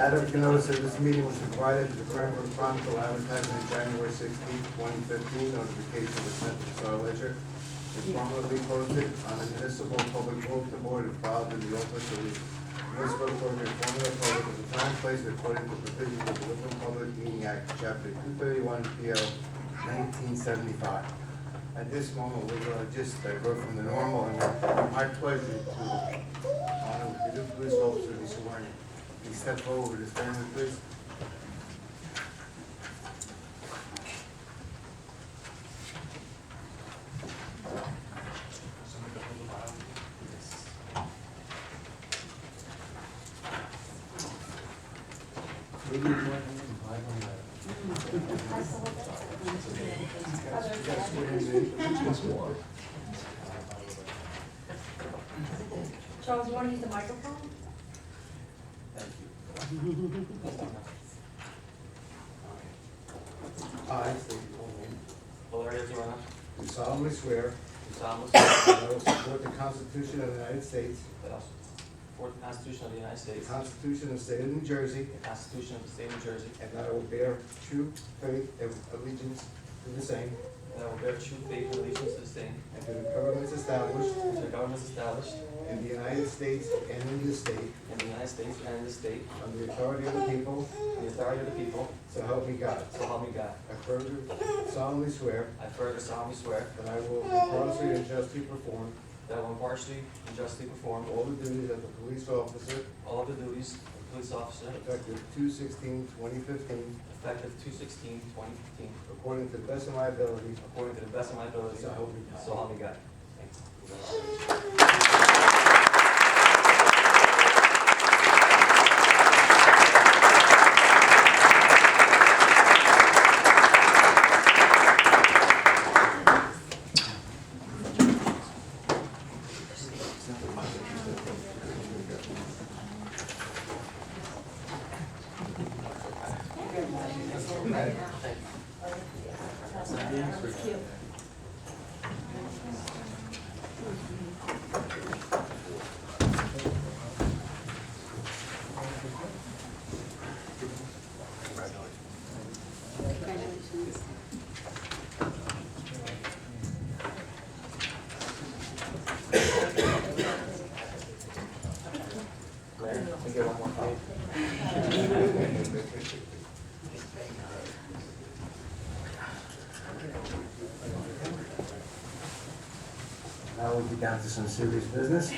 Adequate notice of this meeting was provided to the Cranford Chronicle advertising on January 16, 2015. Notification was sent to the Star Ledger. It's formally posted on the municipal public bulletin board and filed in the office of the municipal clerk and formula public at the time, place, according to provisions of the Liberal Public Meeting Act, Chapter 231, PL 1975. At this moment, we're going to just go from the normal, and my pleasure to honor the new police officer be sworn in. Please step forward to stand, please. Charles, you want to use the microphone? I state your full name. Do solemnly swear that I will support the Constitution of the United States, That I will support the Constitution of the United the States, Constitution of the State of New Jersey, the Constitution of the State of New Jersey, and that I will bear true faith and allegiance to the same and I will bear true faith and allegiance to the same, and to the governments established to the governments established in the United States and in this state, in the United States and in this state, under the authority of the people, and the authority of the people, so help me God. so help me God. I further solemnly swear I further solemnly swear that I will impartially and justly perform that I will impartially and justly perform all the duties of the police officer all of the duties of police officer effective 2/16/2015, effective 2/16/2015, according to the best of my ability, according to the best of my ability, so help me God. so help me God. Thank you. Mayor, can we get one more page? Now we'll get down to some serious business.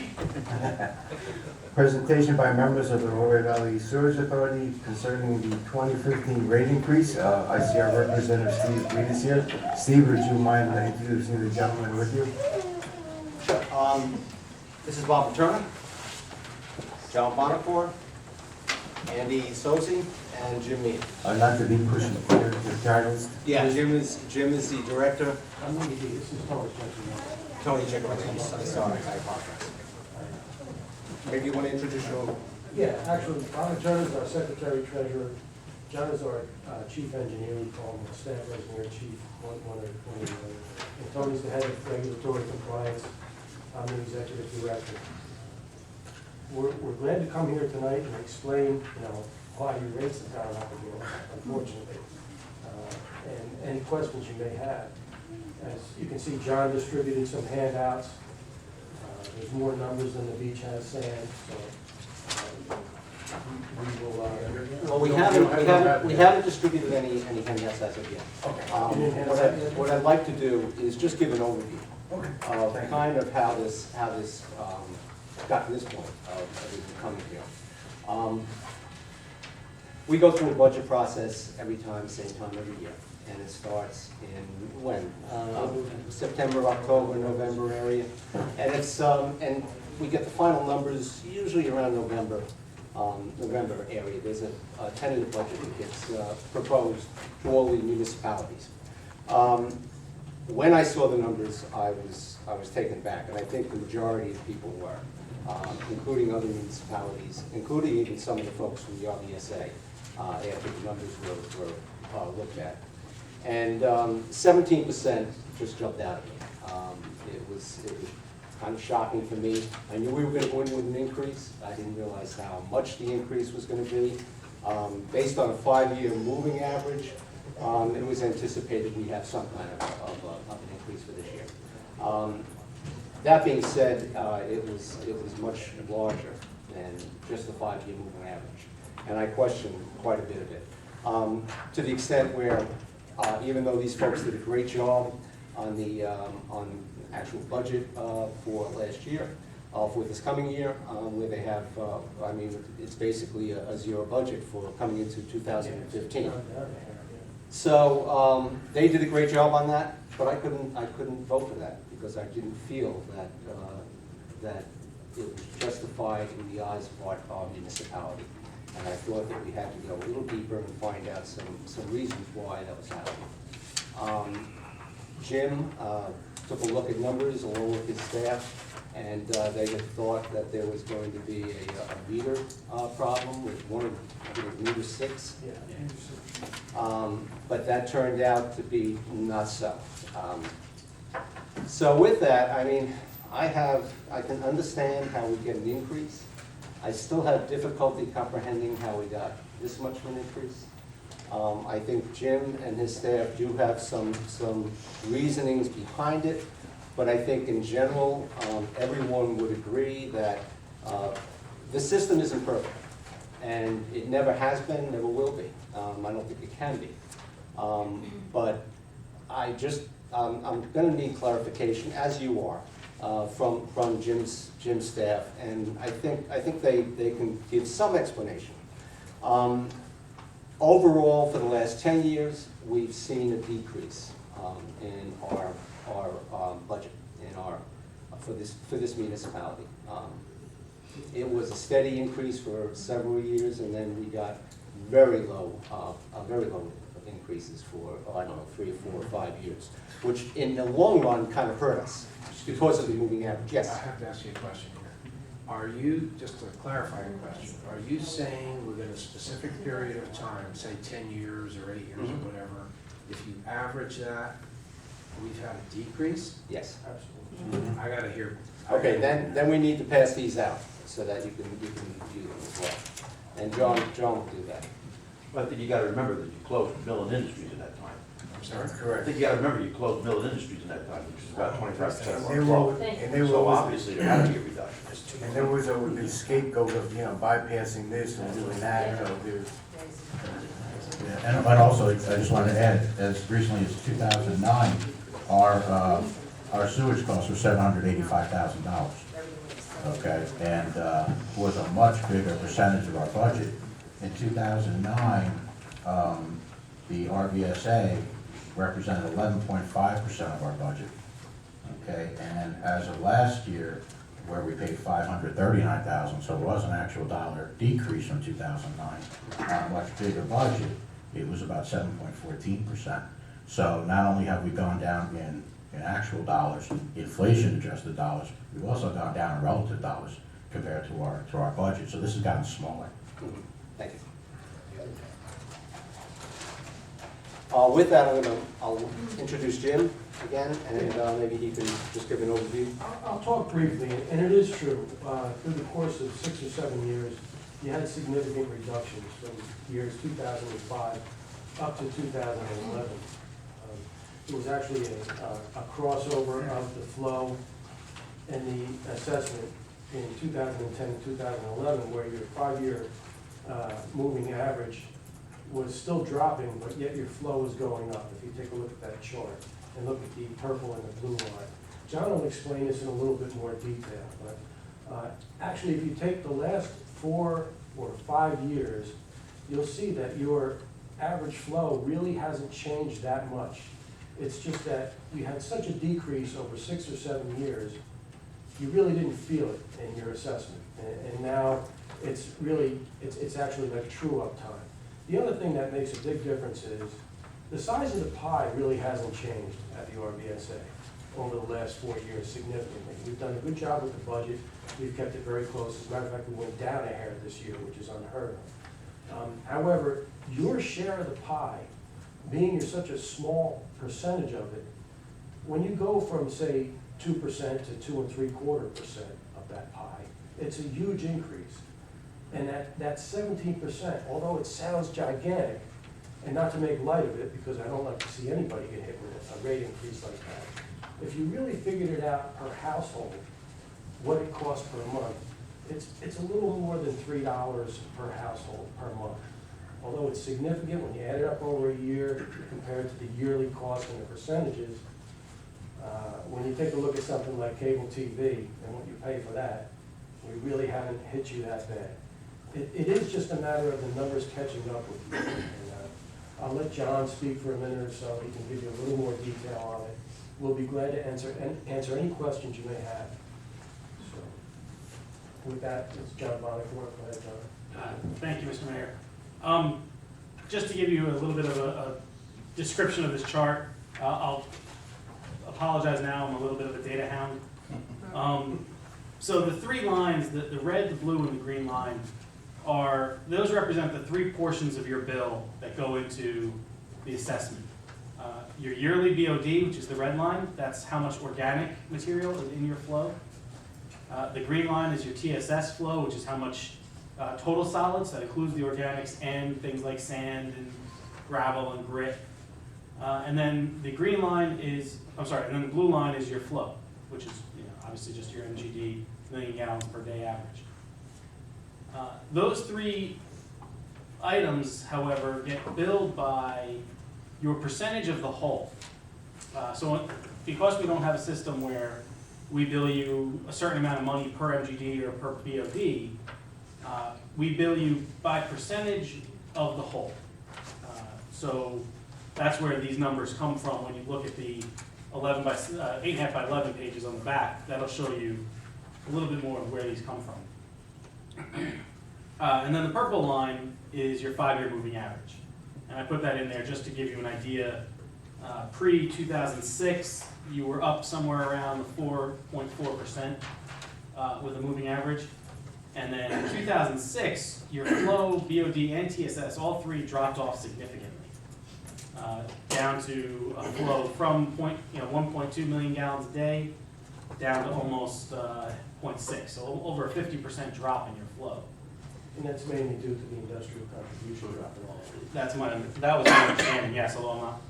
Presentation by members of the Royal Valley Sewage Authority concerning the 2015 rate increase. I see our representative Steve Reed is here. Steve, would you mind introducing the gentleman with you? This is Bob Paterno, John Bonacore, Andy Sosi, and Jim Mead. Not to be pushing your titles. Yeah, Jim is the director. This is Tony Chickaway, I'm sorry, I apologize. Maybe you want to introduce your... Yeah, actually, Bob Turner is our secretary treasurer. John is our chief engineer, we call him the staff engineer chief, one of the. And Tony's the head of regulatory compliance. I'm the executive director. We're glad to come here tonight and explain, why your rates have gone up again, unfortunately. And any questions you may have. As you can see, John distributed some handouts. There's more numbers than the beach has sand, so we will. Well, we haven't distributed any handouts as of yet. What I'd like to do is just give an overview of kind of how this got to this point of coming here. We go through a budget process every time, same time every year, and it starts in September, October, November area, and it's and we get the final numbers usually around November, November area, there's a tentative budget that gets proposed to all the municipalities. When I saw the numbers, I was taken back, and I think the majority of people were, including other municipalities, including even some of the folks from the RVSA, after the numbers were looked at. And 17% just jumped out at me. It was kind of shocking for me. I knew we were going to go in with an increase. I didn't realize how much the increase was going to be. Based on a 5-year moving average, it was anticipated we'd have some kind of an increase for this year. That being said, it was much larger than just the 5-year moving average, and I questioned quite a bit of it, to the extent where even though these folks did a great job on the actual budget for last year, for this coming year, where they have, I mean, it's basically a zero budget for coming into 2015. So they did a great job on that, but I couldn't vote for that because I didn't feel that it was justified in the eyes of our municipality. And I thought that we had to go a little deeper and find out some reasons why that was happening. Jim took a look at numbers along with his staff, and they had thought that there was going to be a meter problem with one of, I think, meter 6. But that turned out to be not so. So with that, I mean, I can understand how we get an increase. I still have difficulty comprehending how we got this much of an increase. I think Jim and his staff do have some reasonings behind it, but I think in general, everyone would agree that the system isn't perfect, and it never has been, never will be. I don't think it can be. But I'm gonna need clarification, as you are, from Jim's staff, and I think they can give some explanation. Overall, for the last 10 years, we've seen a decrease in our budget for this municipality. It was a steady increase for several years, and then we got very low increases for, I don't know, 3 or 4 or 5 years, which in the long run kind of hurt us because of the moving average. Yes? I have to ask you a question here. Are you, just to clarify your question, are you saying within a specific period of time, say 10 years or 8 years or whatever, if you average that, we've had a decrease? Yes. Absolutely. I gotta hear. Okay, then we need to pass these out so that you can view them as well. And John will do that. I think you gotta remember that you closed Millen Industries at that time. I'm sorry? I Correct. think you gotta remember you closed Millen Industries at that time, which is about 25% of They our were, flow. and they So were, obviously there had to be a reduction. and there was a scapegoat of, bypassing this and doing that, so there's. Yeah, and also, I just wanted to add, as recently as 2009, our sewage costs were $785,000. Okay, and was a much bigger percentage of our budget. In 2009, the RVSA represented 11.5% of our budget. Okay, and as of last year, where we paid $539,000, so it was an actual dollar decrease from 2009. On a much bigger budget, it was about 7.14%. So not only have we gone down in actual dollars, inflation-adjusted dollars, we've also gone down in relative dollars compared to our budget. So this has gotten smaller. Thank you. With that, I'll introduce Jim again, and maybe he can just give an overview. I'll talk briefly, and it is true, through the course of 6 or 7 years, you had significant reductions from years 2005 up to 2011. It was actually a crossover of the flow and the assessment in 2010 and 2011, where your 5-year moving average was still dropping, but yet your flow was going up. If you take a look at that chart and look at the purple and the blue line. John will explain this in a little bit more detail, but actually if you take the last 4 or 5 years, you'll see that your average flow really hasn't changed that much. It's just that you had such a decrease over 6 or 7 years, you really didn't feel it in your assessment. And now it's really, it's actually like true up time. The other thing that makes a big difference is the size of the pie really hasn't changed at the RBSA over the last 4 years significantly. We've done a good job with the budget. We've kept it very close. As a matter of fact, we went down a hair this year, which is unheard of. However, your share of the pie, being you're such a small percentage of it, when you go from, say, 2% to 2 3/4% of that pie, it's a huge increase. And that 17%, although it sounds gigantic, and not to make light of it, because I don't like to see anybody get hit with a rate increase like that, if you really figured it out per household, what it costs per month, it's a little more than $3 per household per month. Although it's significant when you add it up over a year compared to the yearly cost and the percentages, when you take a look at something like cable TV and what you pay for that, we really haven't hit you that bad. It is just a matter of the numbers catching up with you. And, I'll let John speak for a minute or so. He can give you a little more detail on it. We'll be glad to answer any questions you may have. So, with that, it's John Bonnick. Go ahead, John. Thank you, Mr. Mayor. Just to give you a little bit of a description of this chart, I'll apologize now, I'm a little bit of a data hound. So the three lines, the red, the blue, and the green line, those represent the three portions of your bill that go into the assessment. Your yearly BOD, which is the red line, that's how much organic material is in your flow. The green line is your TSS flow, which is how much total solids, that includes the organics and things like sand and gravel and grit. And then the green line is, and then the blue line is your flow, which is obviously just your MGD, million gallons per day average. Those three items, however, get billed by your percentage of the whole. So because we don't have a system where we bill you a certain amount of money per MGD or per BOD, we bill you by percentage of the whole. So that's where these numbers come from. When you look at the 8.5 by 11 pages on the back, that'll show you a little bit more of where these come from. And then the purple line is your 5-year moving average. And I put that in there just to give you an idea. Pre-2006, you were up somewhere around 4.4% with a moving average. And then in 2006, your flow, BOD, and TSS, all three dropped off significantly. Down to a flow from 1.2 million gallons a day down to almost 0.6, so over a 50% drop in your flow. And that's mainly due to the industrial contribution dropping off. That was my understanding, yes, although I'm not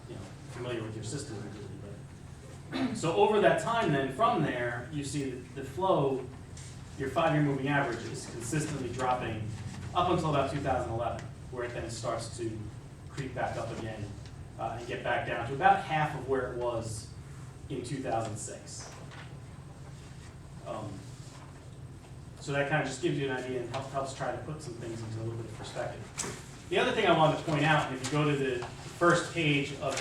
familiar with your system completely. But so over that time then, from there, you see that the flow, your 5-year moving average is consistently dropping up until about 2011, where it then starts to creep back up again and get back down to about half of where it was in 2006. So that kind of just gives you an idea and helps try to put some things into a little bit of perspective. The other thing I wanted to point out, if you go to the first page of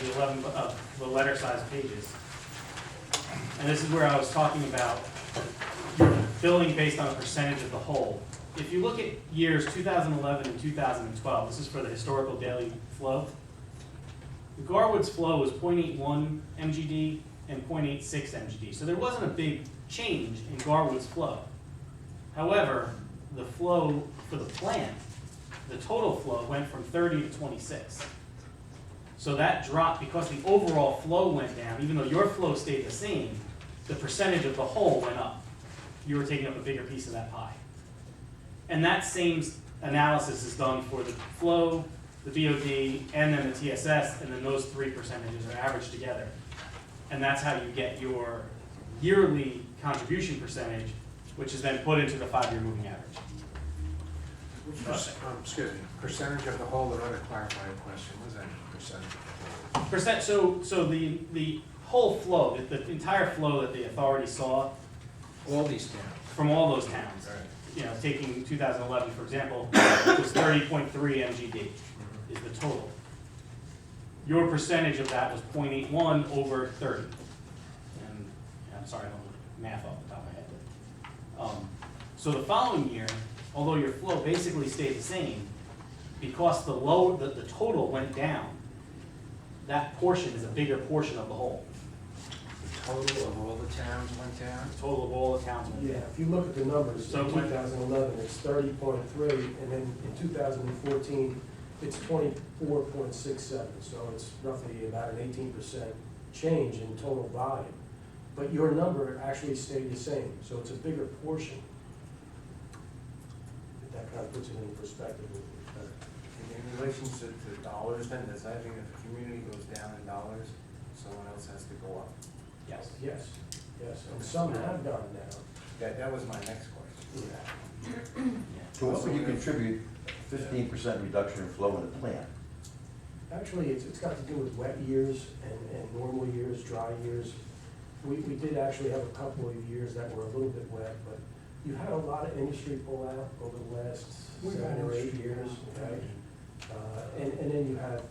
the letter size pages, and this is where I was talking about your billing based on a percentage of the whole. If you look at years 2011 and 2012, this is for the historical daily flow. Garwood's flow was 0.81 MGD and 0.86 MGD. So there wasn't a big change in Garwood's flow. However, the flow for the plant, the total flow went from 30 to 26. So that dropped because the overall flow went down. Even though your flow stayed the same, the percentage of the whole went up. You were taking up a bigger piece of that pie. And that same analysis is done for the flow, the BOD, and then the TSS, and then those three percentages are averaged together. And that's how you get your yearly contribution percentage, which is then put into the 5-year moving average. Excuse me, percentage of the whole, another clarifying question, what is that percentage of the whole? So the whole flow, the entire flow that the authority saw All these towns. from all those towns, Right. taking 2011 for example, was 30.3 MGD is the total. Your percentage of that was 0.81 over 30. And I'm sorry, I don't know math off the top of my head. So the following year, although your flow basically stayed the same, because the total went down, that portion is a bigger portion of the whole. The total of all the towns went down? The total of all the towns went Yeah, down. if you look at the numbers, So in when- 2011, it's 30.3, and then in 2014, it's 24.67, so it's roughly about an 18% change in total volume. But your number actually stayed the same, so it's a bigger portion. If that kind of puts it in perspective with you. In relation to dollars, then, does that mean if the community goes down in dollars, someone else has to go up? Yes. Yes, yes, and some have gone down. That was my next question. Yeah. So what would you contribute 15% reduction in flow in the plant? Actually, it's got to do with wet years and normal years, dry years. We did actually have a couple of years that were a little bit wet, but you had a lot of industry pull out over the last 7 or 8 years, okay? And then you have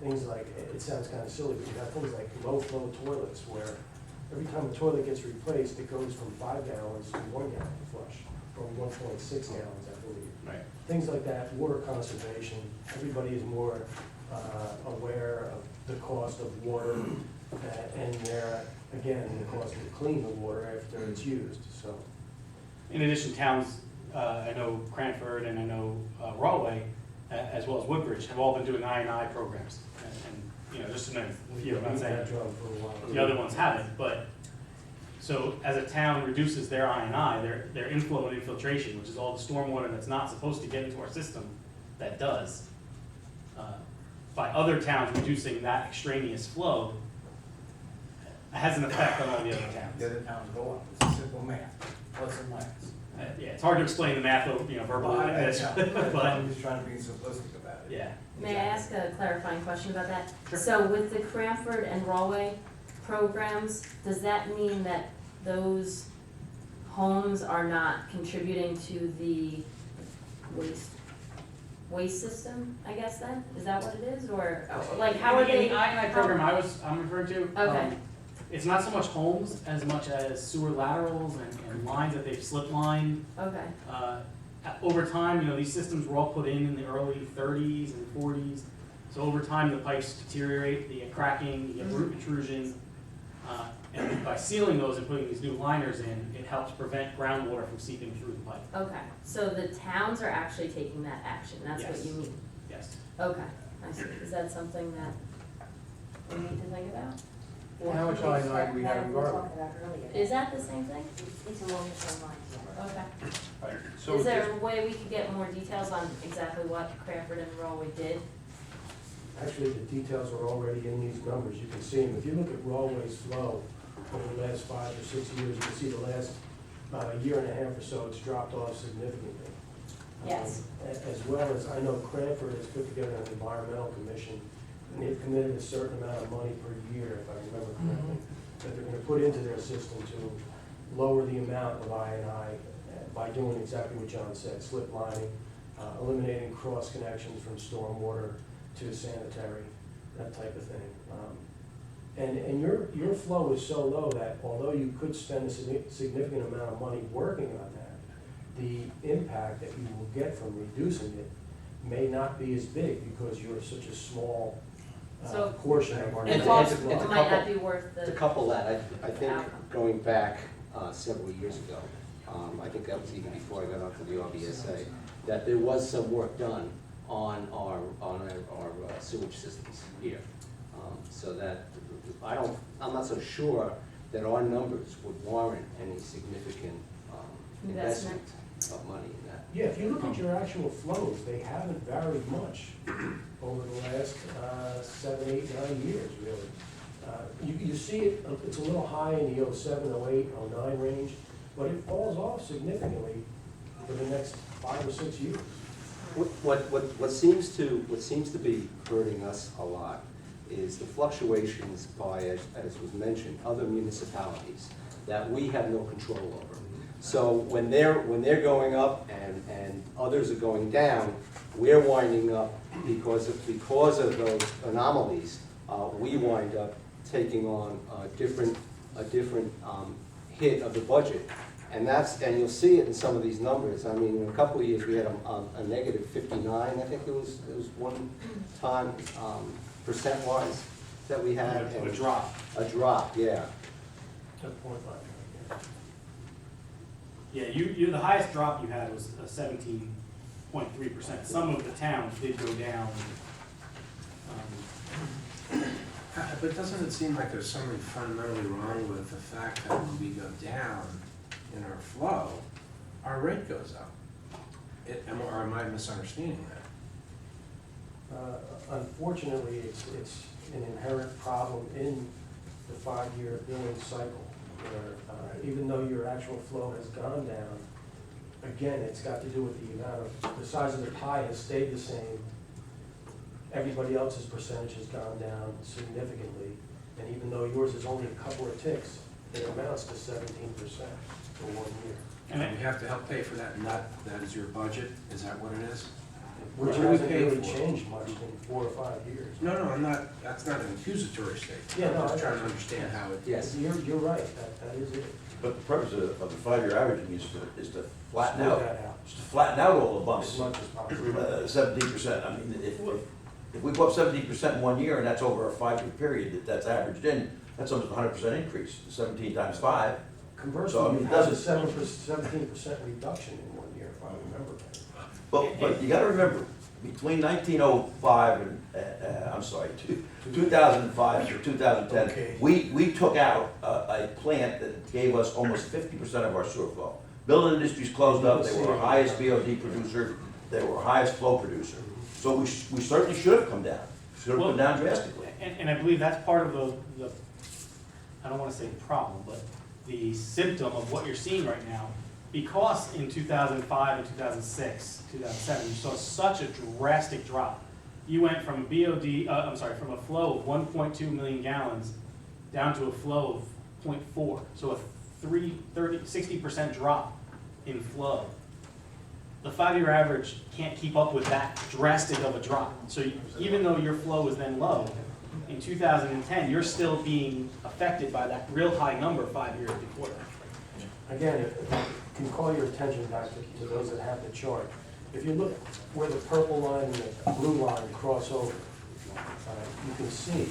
things like, it sounds kind of silly, but you have things like low flow toilets where every time a toilet gets replaced, it goes from 5 gallons to 1 gallon flush, or 1.6 gallons, I believe. Right. Things like that, water conservation, everybody is more aware of the cost of water and again, the cost to clean the water after it's used, so. In addition, towns, I know Cranford and I know Rawley, as well as Woodbridge, have all been doing I&I programs. And just to name a few, I'm not saying That job for a while. the other ones haven't, but, so as a town reduces their I&I, their inflow and infiltration, which is all the stormwater that's not supposed to get into our system, that does, by other towns reducing that extraneous flow, has an effect on all the other towns. The other towns go up, it's a simple math, plus and minus. Yeah, it's hard to explain the math, verbally like this, but, I'm just trying to be simplistic about it. yeah. May I ask a clarifying question about that? Sure. So with the Cranford and Rawley programs, does that mean that those homes are not contributing to the waste system, I guess then? Is that what it is, or like how are they? In the I&I program I'm referring to, Okay. It's not so much homes as much as sewer laterals and lines that they've slip lined. Okay, Over time, these systems were all put in the early 30s and 40s. So over time, the pipes deteriorate, they get cracking, you get root intrusion. And by sealing those and putting these new liners in, it helps prevent groundwater from seeping through the pipe. okay, so the towns are actually taking that action, that's what Yes. you mean? Yes. Okay, I see, is that something that we need to think about? Well, how much I&I do we have in Garwood? Is that the same thing? It's along the same lines, yeah. Okay. So Is there a way we could get more details on exactly what Cranford and Rawley did? Actually, the details are already in these numbers, you can see them. If you look at Rawley's flow over the last 5 or 6 years, you can see the last year and a half or so, it's dropped off significantly. Yes. As well as, I know Cranford has put together an environmental commission, and they've committed a certain amount of money per year, if I remember correctly, that they're gonna put into their system to lower the amount of I&I by doing exactly what John said, slip lining, eliminating cross connections from stormwater to sanitary, that type of thing. And your flow is so low that although you could spend a significant amount of money working on that, the impact that you will get from reducing it may not be as big because you're such a small So- portion of our. The And- cost and- and to might not couple- be worth To the, couple that, I think outcome. going back several years ago, I think that was even before I got onto the RBSA, that there was some work done on our sewage systems here. So that, I'm not so sure that our numbers would warrant any significant investment of money in that. Yeah, if you look at your actual flows, they haven't varied much over the last 7, 8, 9 years, really. You see it, it's a little high in the 07, 08, 09 range, but it falls off significantly for the next 5 or 6 years. What seems to be hurting us a lot is the fluctuations by, as was mentioned, other municipalities that we have no control over. So when they're going up and others are going down, we're winding up because of those anomalies. We wind up taking on a different hit of the budget And you'll see it in some of these numbers. I mean, in a couple of years, we had a negative 59, I think it was one time, percent-wise, that we had. A and- drop. A drop, yeah. That's 0.5. Yeah, the highest drop you had was 17.3%. Some of the towns did go down. But doesn't it seem like there's something fundamentally wrong with the fact that when we go down in our flow, our rate goes up? Or am I misunderstanding that? Unfortunately, it's an inherent problem in the 5-year billing cycle, where even though your actual flow has gone down, again, it's got to do with the size of the pie has stayed the same. Everybody else's percentage has gone down significantly, and even though yours is only a couple of ticks, it amounts to 17% for 1 year. And we have to help pay for that, and that is your budget? Is that what it is? Which What do we hasn't pay really for? changed much in 4 or 5 years. No, that's not an accusatory statement. Yeah, no, I'm just I- trying to understand how it. Yes. You're right, that is it. But the purpose of the 5-year averaging is to flatten Smooth out, that out is to flatten out all the as bumps. much as possible. 17%, I mean, if we go up 17% in 1 year, and that's over a 5-year period, that's averaged in, that's almost a 100% increase, 17 times 5. Conversely, So, I mean, you it have a doesn't- 17% reduction in 1 year, if I remember right. But you gotta remember, between 1905 and, 2005 to 2010, Okay. we took out a plant that gave us almost 50% of our sewer flow. Building industries closed up, they were our highest BOD producer, they were our highest flow producer. So we certainly should have come down, should have come down drastically. And I believe that's part of the, I don't wanna say problem, but the symptom of what you're seeing right now. Because in 2005 and 2006, 2007, you saw such a drastic drop. You went from from a flow of 1.2 million gallons down to a flow of 0.4. So a 60% drop in flow. The 5-year average can't keep up with that drastic of a drop. So even though your flow is then low, in 2010, you're still being affected by that real high number 5 years before that. Again, if I can call your attention back to those that have the chart. If you look where the purple line and the blue line cross over, you can see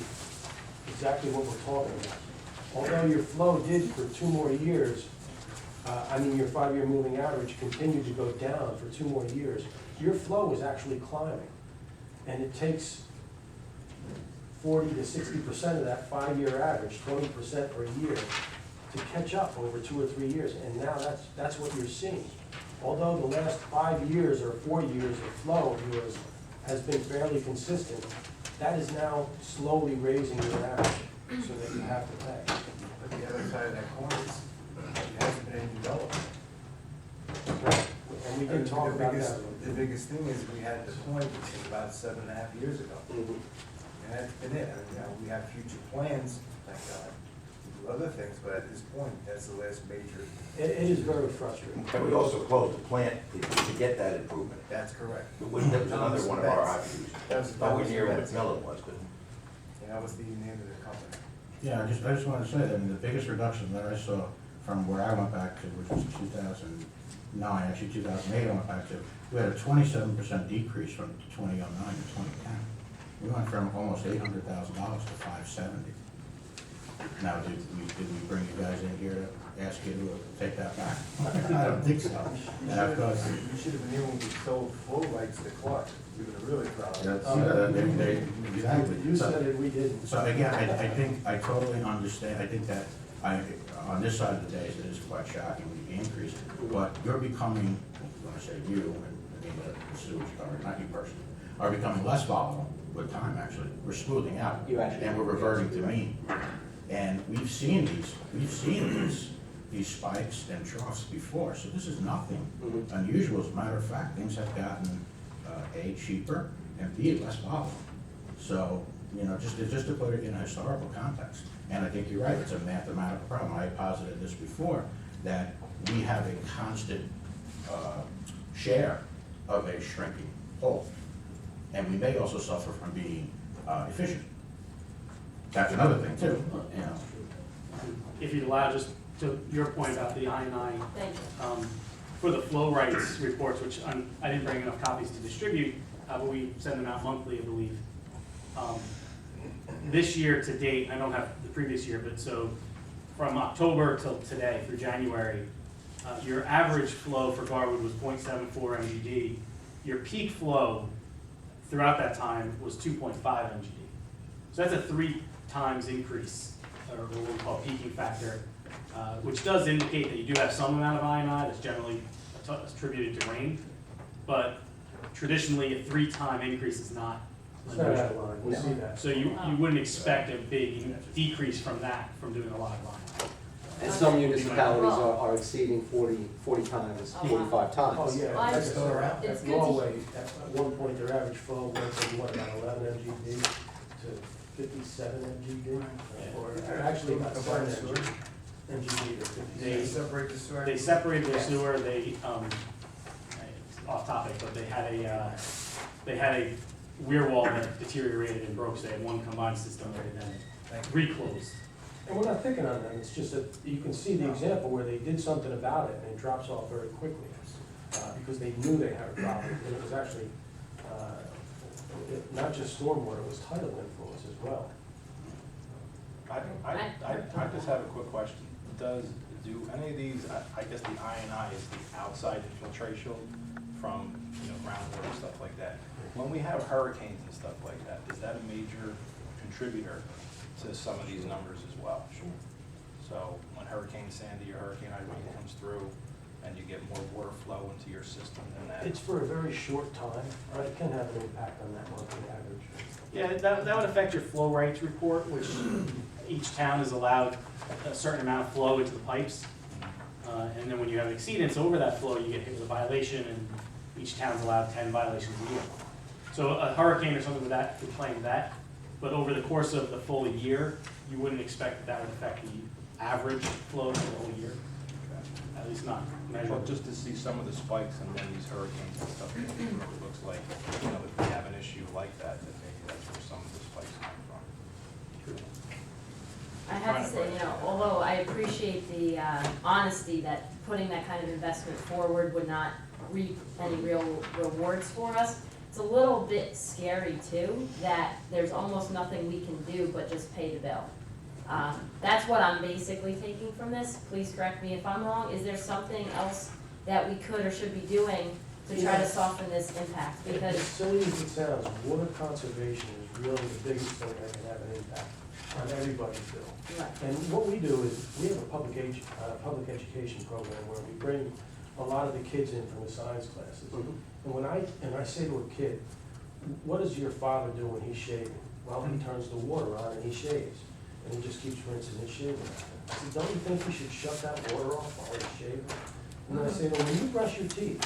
exactly what we're talking about. Although your flow did for 2 more years, your 5-year moving average continued to go down for 2 more years, your flow is actually climbing. And it takes 40 to 60% of that 5-year average, 20% per year, to catch up over 2 or 3 years, and now that's what you're seeing. Although the last 5 years or 4 years of flow of yours has been fairly consistent, that is now slowly raising your average so that you have to pay. But the other side of that coin is, it hasn't been any development. And we can talk about that. The biggest thing is we had the point, which was about 7.5 years ago. And that's been it. We have future plans, thank God, to do other things, but at this point, that's the last major. It is very frustrating. And we also closed the plant to get that improvement. That's correct. That was another one of our IPs. That was Nowhere the near what best. Mellon was, but. And that was the name of the company. Yeah, I just want to say that, the biggest reduction that I saw from where I went back to, which was 2009, actually 2008 I went back to, we had a 27% decrease from 2009 to 2010. We went from almost $800,000 to $570. Now, did we bring you guys in here to ask you to take that back? I don't think so. And of course, You should have been here when we sold flow lights to Clark. We would have really proud. exactly. You said it, we didn't. So again, I think, I totally understand, I think that on this side of the day, it is quite shocking, the increase, but you're becoming, when I say you, I mean the sewage company, not you personally, are becoming less volatile with time, actually. We're smoothing out, and we're reverting to mean. And we've seen these spikes and troughs before, so this is nothing unusual. As a matter of fact, things have gotten, A, cheaper, and B, less volatile. So, just to put it in a historical context, and I think you're right, it's a mathematical problem. I posited this before, that we have a constant share of a shrinking hole. And we may also suffer from being efficient. That's another thing too, If you'd allow just to your point about the I&I, Thank you. for the flow rights reports, which I didn't bring enough copies to distribute, but we send them out monthly, I believe. This year to date, I don't have the previous year, but so from October till today, through January, your average flow for Garwood was 0.74 MGD. Your peak flow throughout that time was 2.5 MGD. So that's a 3 times increase, or what we call peaking factor, which does indicate that you do have some amount of I&I that's generally attributed to rain, but traditionally a 3-time increase is not It's not unusual. out of line, we see that. So you wouldn't expect a big decrease from that, from doing a lot of I&I. And some municipalities are exceeding 40 times, Oh, wow. 45 times. Oh, yeah. Well, like I it's said, good At to- Norway, at one point, their average flow went from what, about 11 MGD to 57 MGD? Or actually about 7 MGD to 57. They separate the sewer? They separated their sewer, they, it's off topic, but they had a weir wall that deteriorated and broke, so they had one combined system that they then reclosed. And we're not picking on them, it's just that you can see the example where they did something about it and it drops off very quickly. Because they knew they had a problem, and it was actually, not just stormwater, it was tidal influence as well. I just have a quick question. Do any of these, I guess the I&I is the outside infiltration from, groundwater, stuff like that. When we have hurricanes and stuff like that, is that a major contributor to some of these numbers as well? Sure. So when Hurricane Sandy or Hurricane Irene comes through and you get more water flow into your system than that? It's for a very short time, but it can have an impact on that monthly average. Yeah, that would affect your flow rates report, which each town is allowed a certain amount of flow into the pipes. And then when you have exceedance over that flow, you get hit with a violation, and each town's allowed 10 violations a year. So a hurricane or something with that could claim that, but over the course of the full year, you wouldn't expect that would affect the average flow for the whole year, at least not Well, measured. just to see some of the spikes and when these hurricanes and stuff, it looks like, if we have an issue like that, that maybe that's where some of the spikes come from. I have to say, although I appreciate the honesty that putting that kind of investment forward would not reap any real rewards for us, it's a little bit scary too, that there's almost nothing we can do but just pay the bill. That's what I'm basically taking from this. Please correct me if I'm wrong. Is there something else that we could or should be doing to try to soften this impact? As Because, silly as it sounds, water conservation is really the biggest thing that can have an impact on everybody's bill. right, And what we do is, we have a public education program where we bring a lot of the kids in from the science classes. And when I say to a kid, what does your father do when he's shaving? Well, he turns the water on and he shaves. And he just keeps rinsing his shaving. I said, don't you think you should shut that water off while you're shaving? And then I say, well, when you brush your teeth,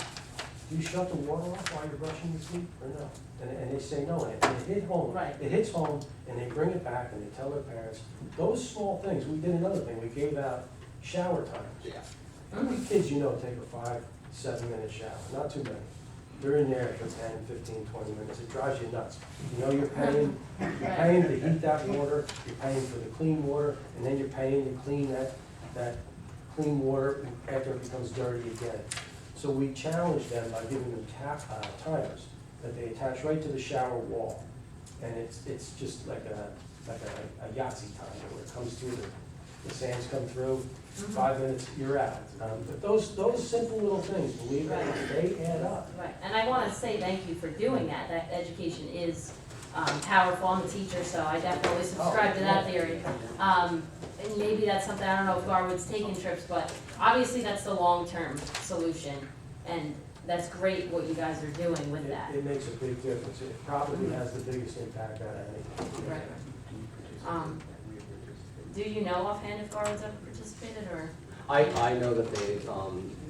do you shut the water off while you're brushing your teeth or no? And they say no, and it hit home. Right. It hits home, and they bring it back, and they tell their parents, those small things. We did another thing, we gave out shower times. Yeah. How many kids take a 5-7 minute shower? Not too many. They're in there for 10, 15, 20 minutes. It drives you nuts. You're paying to heat that water, you're paying for the clean water, and then you're paying to clean that clean water after it becomes dirty again. So we challenge them by giving them timers that they attach right to the shower wall. And it's just like a Yahtzee timer where it comes through, the sands come through, 5 minutes, you're out. But those simple little things, believe it or not, they add up. right. And I want to say thank you for doing that. That education is powerful. I'm a teacher, so I definitely subscribe to that theory. And maybe that's something, I don't know if Garwood's taking trips, but obviously that's the long-term solution. And that's great what you guys are doing with that. It makes a big difference. It probably has the biggest impact out of anything. Right. Do you know offhand if Garwood's ever participated, or? I know that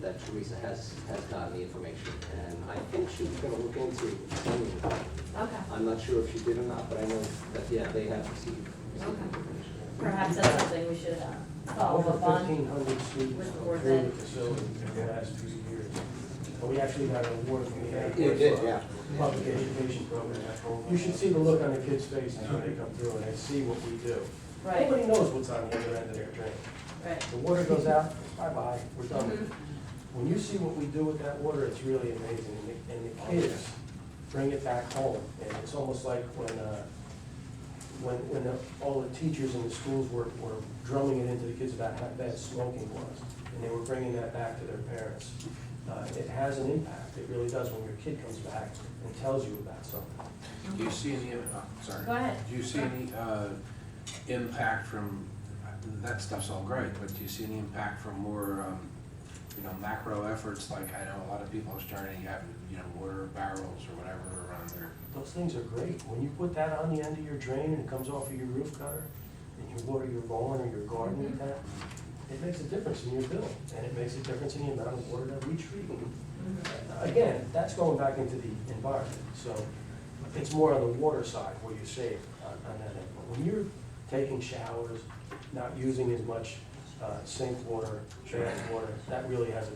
that Teresa has gotten the information, and I think she was gonna look into sending it. Okay. I'm not sure if she did or not, but I know that, yeah, they have received Okay. information. Perhaps that's something we should follow Over up on. 1,500 students with the come board through then. the facility in the last few years. And we actually got an award from the Air It did, yeah. Public education program. You should see the look on the kids' faces when they come through and they see what we do. Right. Nobody knows what's on the other end of their drain. Right. The water goes out, bye-bye, we're done with it. Mhm. When you see what we do with that water, it's really amazing, and the kids bring it back home, and it's almost like all the teachers in the schools were drumming it into the kids about how bad smoking was, and they were bringing that back to their parents. It has an impact, it really does, when your kid comes back and tells you about something. Do you see any, sorry. Go ahead. Do you see any impact from, that stuff's all great, but do you see any impact from more, macro efforts, like I know a lot of people are starting to have, water barrels or whatever around there? Those things are great. When you put that on the end of your drain and it comes off of your roof gutter, and you water your lawn or your garden with that, it makes a difference in your bill, and it makes a difference in the amount of water that we treat. Again, that's going back into the environment, so it's more on the water side where you save on that end. But when you're taking showers, not using as much sink water, bath water, that really has a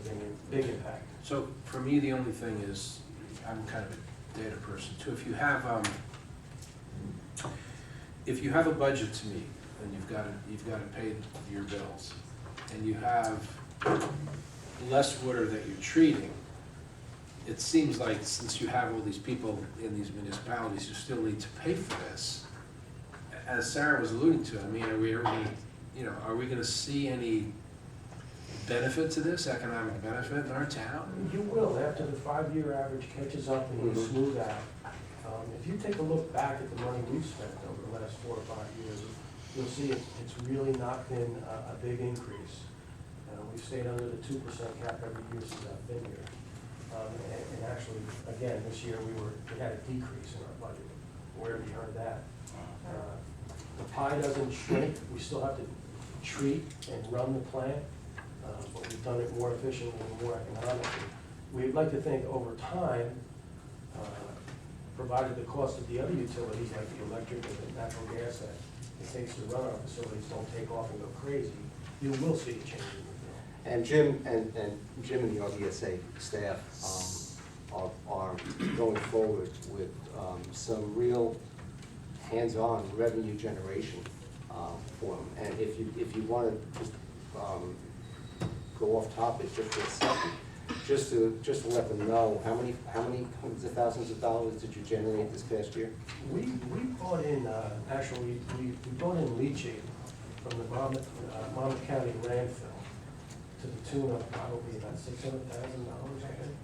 big impact. So for me, the only thing is, I'm kind of a data person too. If you have a budget to meet and you've got to pay your bills, and you have less water that you're treating, it seems like since you have all these people in these municipalities, you still need to pay for this. As Sarah was alluding to, I mean, are we going to see any benefit to this, economic benefit in our town? You will, after the 5-year average catches up and you smooth out. If you take a look back at the money we've spent over the last 4 or 5 years, you'll see it's really not been a big increase. We've stayed under the 2% cap every year since I've been here. And actually, again, this year we had a decrease in our budget. Where have you heard that? The pie doesn't shrink, we still have to treat and run the plant, but we've done it more efficiently and more economically. We'd like to think over time, provided the cost of the other utilities like the electric and the natural gas that it takes to run our facilities don't take off and go crazy, you will see a change in your bill. And Jim and the RDSA staff are going forward with some real hands-on revenue generation for them. And if you want to just go off topic just for a second, just to let them know, how many hundreds of thousands of dollars did you generate this past year? We brought in, actually, we brought in leachate from the Monmouth County landfill to the tune of probably about $600,000, I think,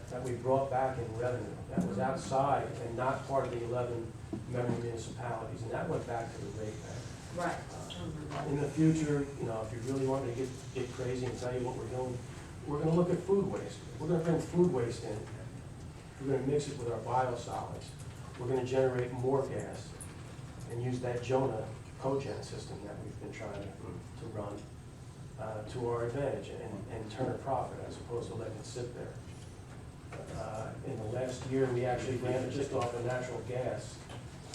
that we brought back in revenue. That was outside and not part of the 11 member municipalities, and that went back to the rate bank. Right. In the future, if you really want me to get crazy and tell you what we're doing, we're gonna look at food waste. We're gonna bring food waste in. We're gonna mix it with our biosolids. We're gonna generate more gas and use that Jonah cogen system that we've been trying to run to our advantage and turn a profit as opposed to letting it sit there. In the last year, we actually ran it just off of natural gas.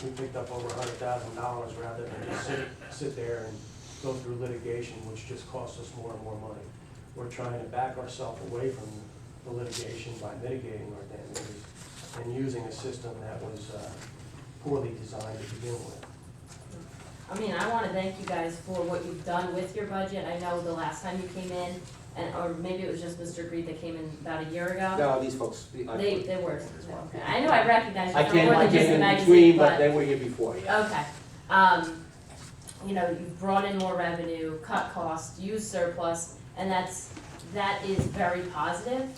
We picked up over $100,000 rather than just sit there and go through litigation, which just costs us more and more money. We're trying to back ourselves away from the litigation by mitigating our damages and using a system that was poorly designed to begin with. I mean, I want to thank you guys for what you've done with your budget. I know the last time you came in, or maybe it was just Mr. Greed that came in about a year ago. No, these folks. They were, okay. I know I recognized you I from more can't than just the in magazine, between, but they were here before, yeah. Okay. You've brought in more revenue, cut costs, used surplus, and that is very positive,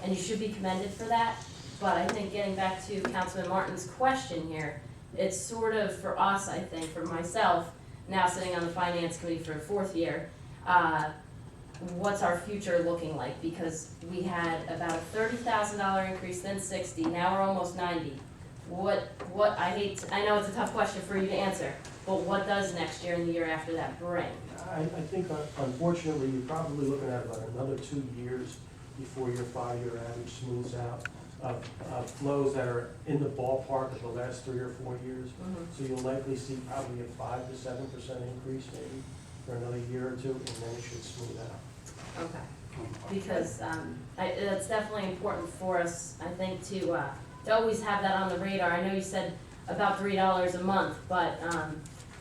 and you should be commended for that. But I think getting back to Councilman Martin's question here, it's sort of for us, I think, for myself, now sitting on the finance committee for a 4th year, what's our future looking like? Because we had about a $30,000 increase, then 60, now we're almost 90. I know it's a tough question for you to answer, but what does next year and the year after that bring? I think unfortunately, you're probably looking at about another 2 years before your 5-year average smooths out of flows that are in the ballpark of the last 3 or 4 years. So you'll likely see probably a 5 to 7% increase maybe for another year or 2, and then it should smooth out. Okay, because that's definitely important for us, I think, to always have that on the radar. I know you said about $3 a month, but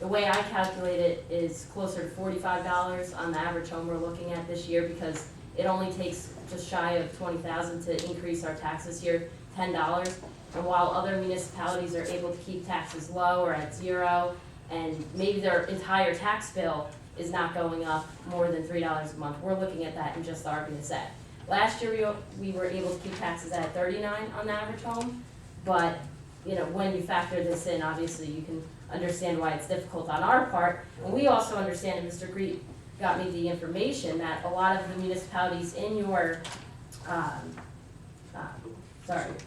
The way I calculate it is closer to $45 on the average home we're looking at this year, because it only takes just shy of 20,000 to increase our taxes here, $10. And while other municipalities are able to keep taxes low or at zero, and maybe their entire tax bill is not going up more than $3 a month, we're looking at that in just the RBSA. Last year, we were able to keep taxes at 39 on the average home, but, you know, when you factor this in, obviously, you can understand why it's difficult on our part. And we also understand, and Mr. Greet got me the information, that a lot of the municipalities in your,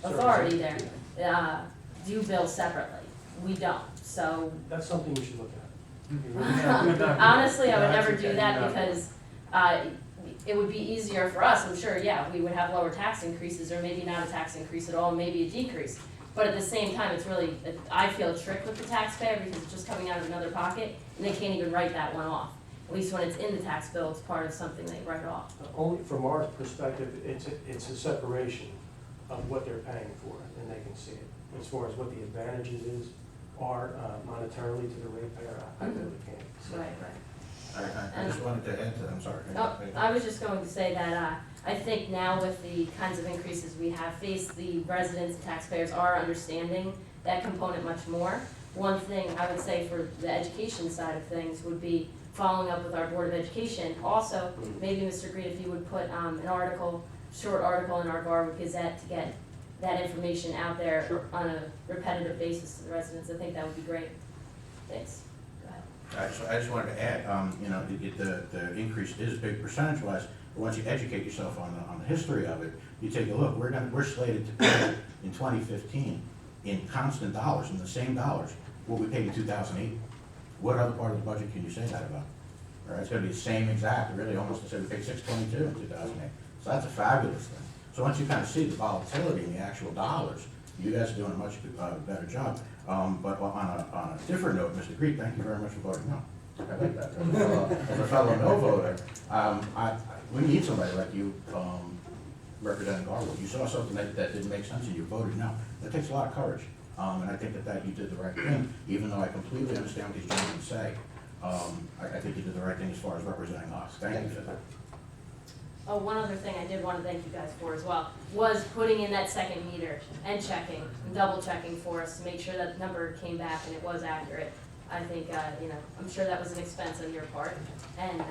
authority there, do bill separately. We don't, so That's something you should look at. honestly, I would never do that because, it would be easier for us, I'm sure, yeah, we would have lower tax increases, or maybe not a tax increase at all, maybe a decrease. But at the same time, it's really, I feel a trick with the taxpayer because it's just coming out of another pocket, and they can't even write that one off. At least when it's in the tax bill, it's part of something they write off. Only from our perspective, it's a separation of what they're paying for, and they can see it. As far as what the advantages are monetarily to the ratepayer, I really can't. Right, right. I just wanted to add to, I'm sorry. Oh, I was just going to say that, I think now with the kinds of increases we have faced, the residents and taxpayers are understanding that component much more. One thing I would say for the education side of things would be following up with our Board of Education. Also, maybe Mr. Green, if you would put an article, short article in our Garwood Gazette to get that information out there on a repetitive basis to the residents, I think that would be great. Thanks. Go ahead. I just wanted to add, you know, the increase is big percentage-wise, but once you educate yourself on the history of it, you take a look, we're slated to pay in 2015 in constant dollars, in the same dollars, what we paid in 2008. What other part of the budget can you say that about? All right, it's gonna be the same exact, really almost the same, we paid $622 in 2008. So that's a fabulous thing. So once you kind of see the volatility in the actual dollars, you guys are doing a much better job. But on a different note, Mr. Greek, thank you very much for voting no. I like that. As a fellow no voter, we need somebody like you representing Garwood. You saw something that didn't make sense and you voted no. That takes a lot of courage. And I think that you did the right thing, even though I completely understand what these gentlemen say. I think you did the right thing as far as representing us. Thank you for that. Oh, one other thing I did want to thank you guys for as well, was putting in that second meter and checking, and double checking for us to make sure that number came back and it was accurate. I think, you know, I'm sure that was an expense on your part and, you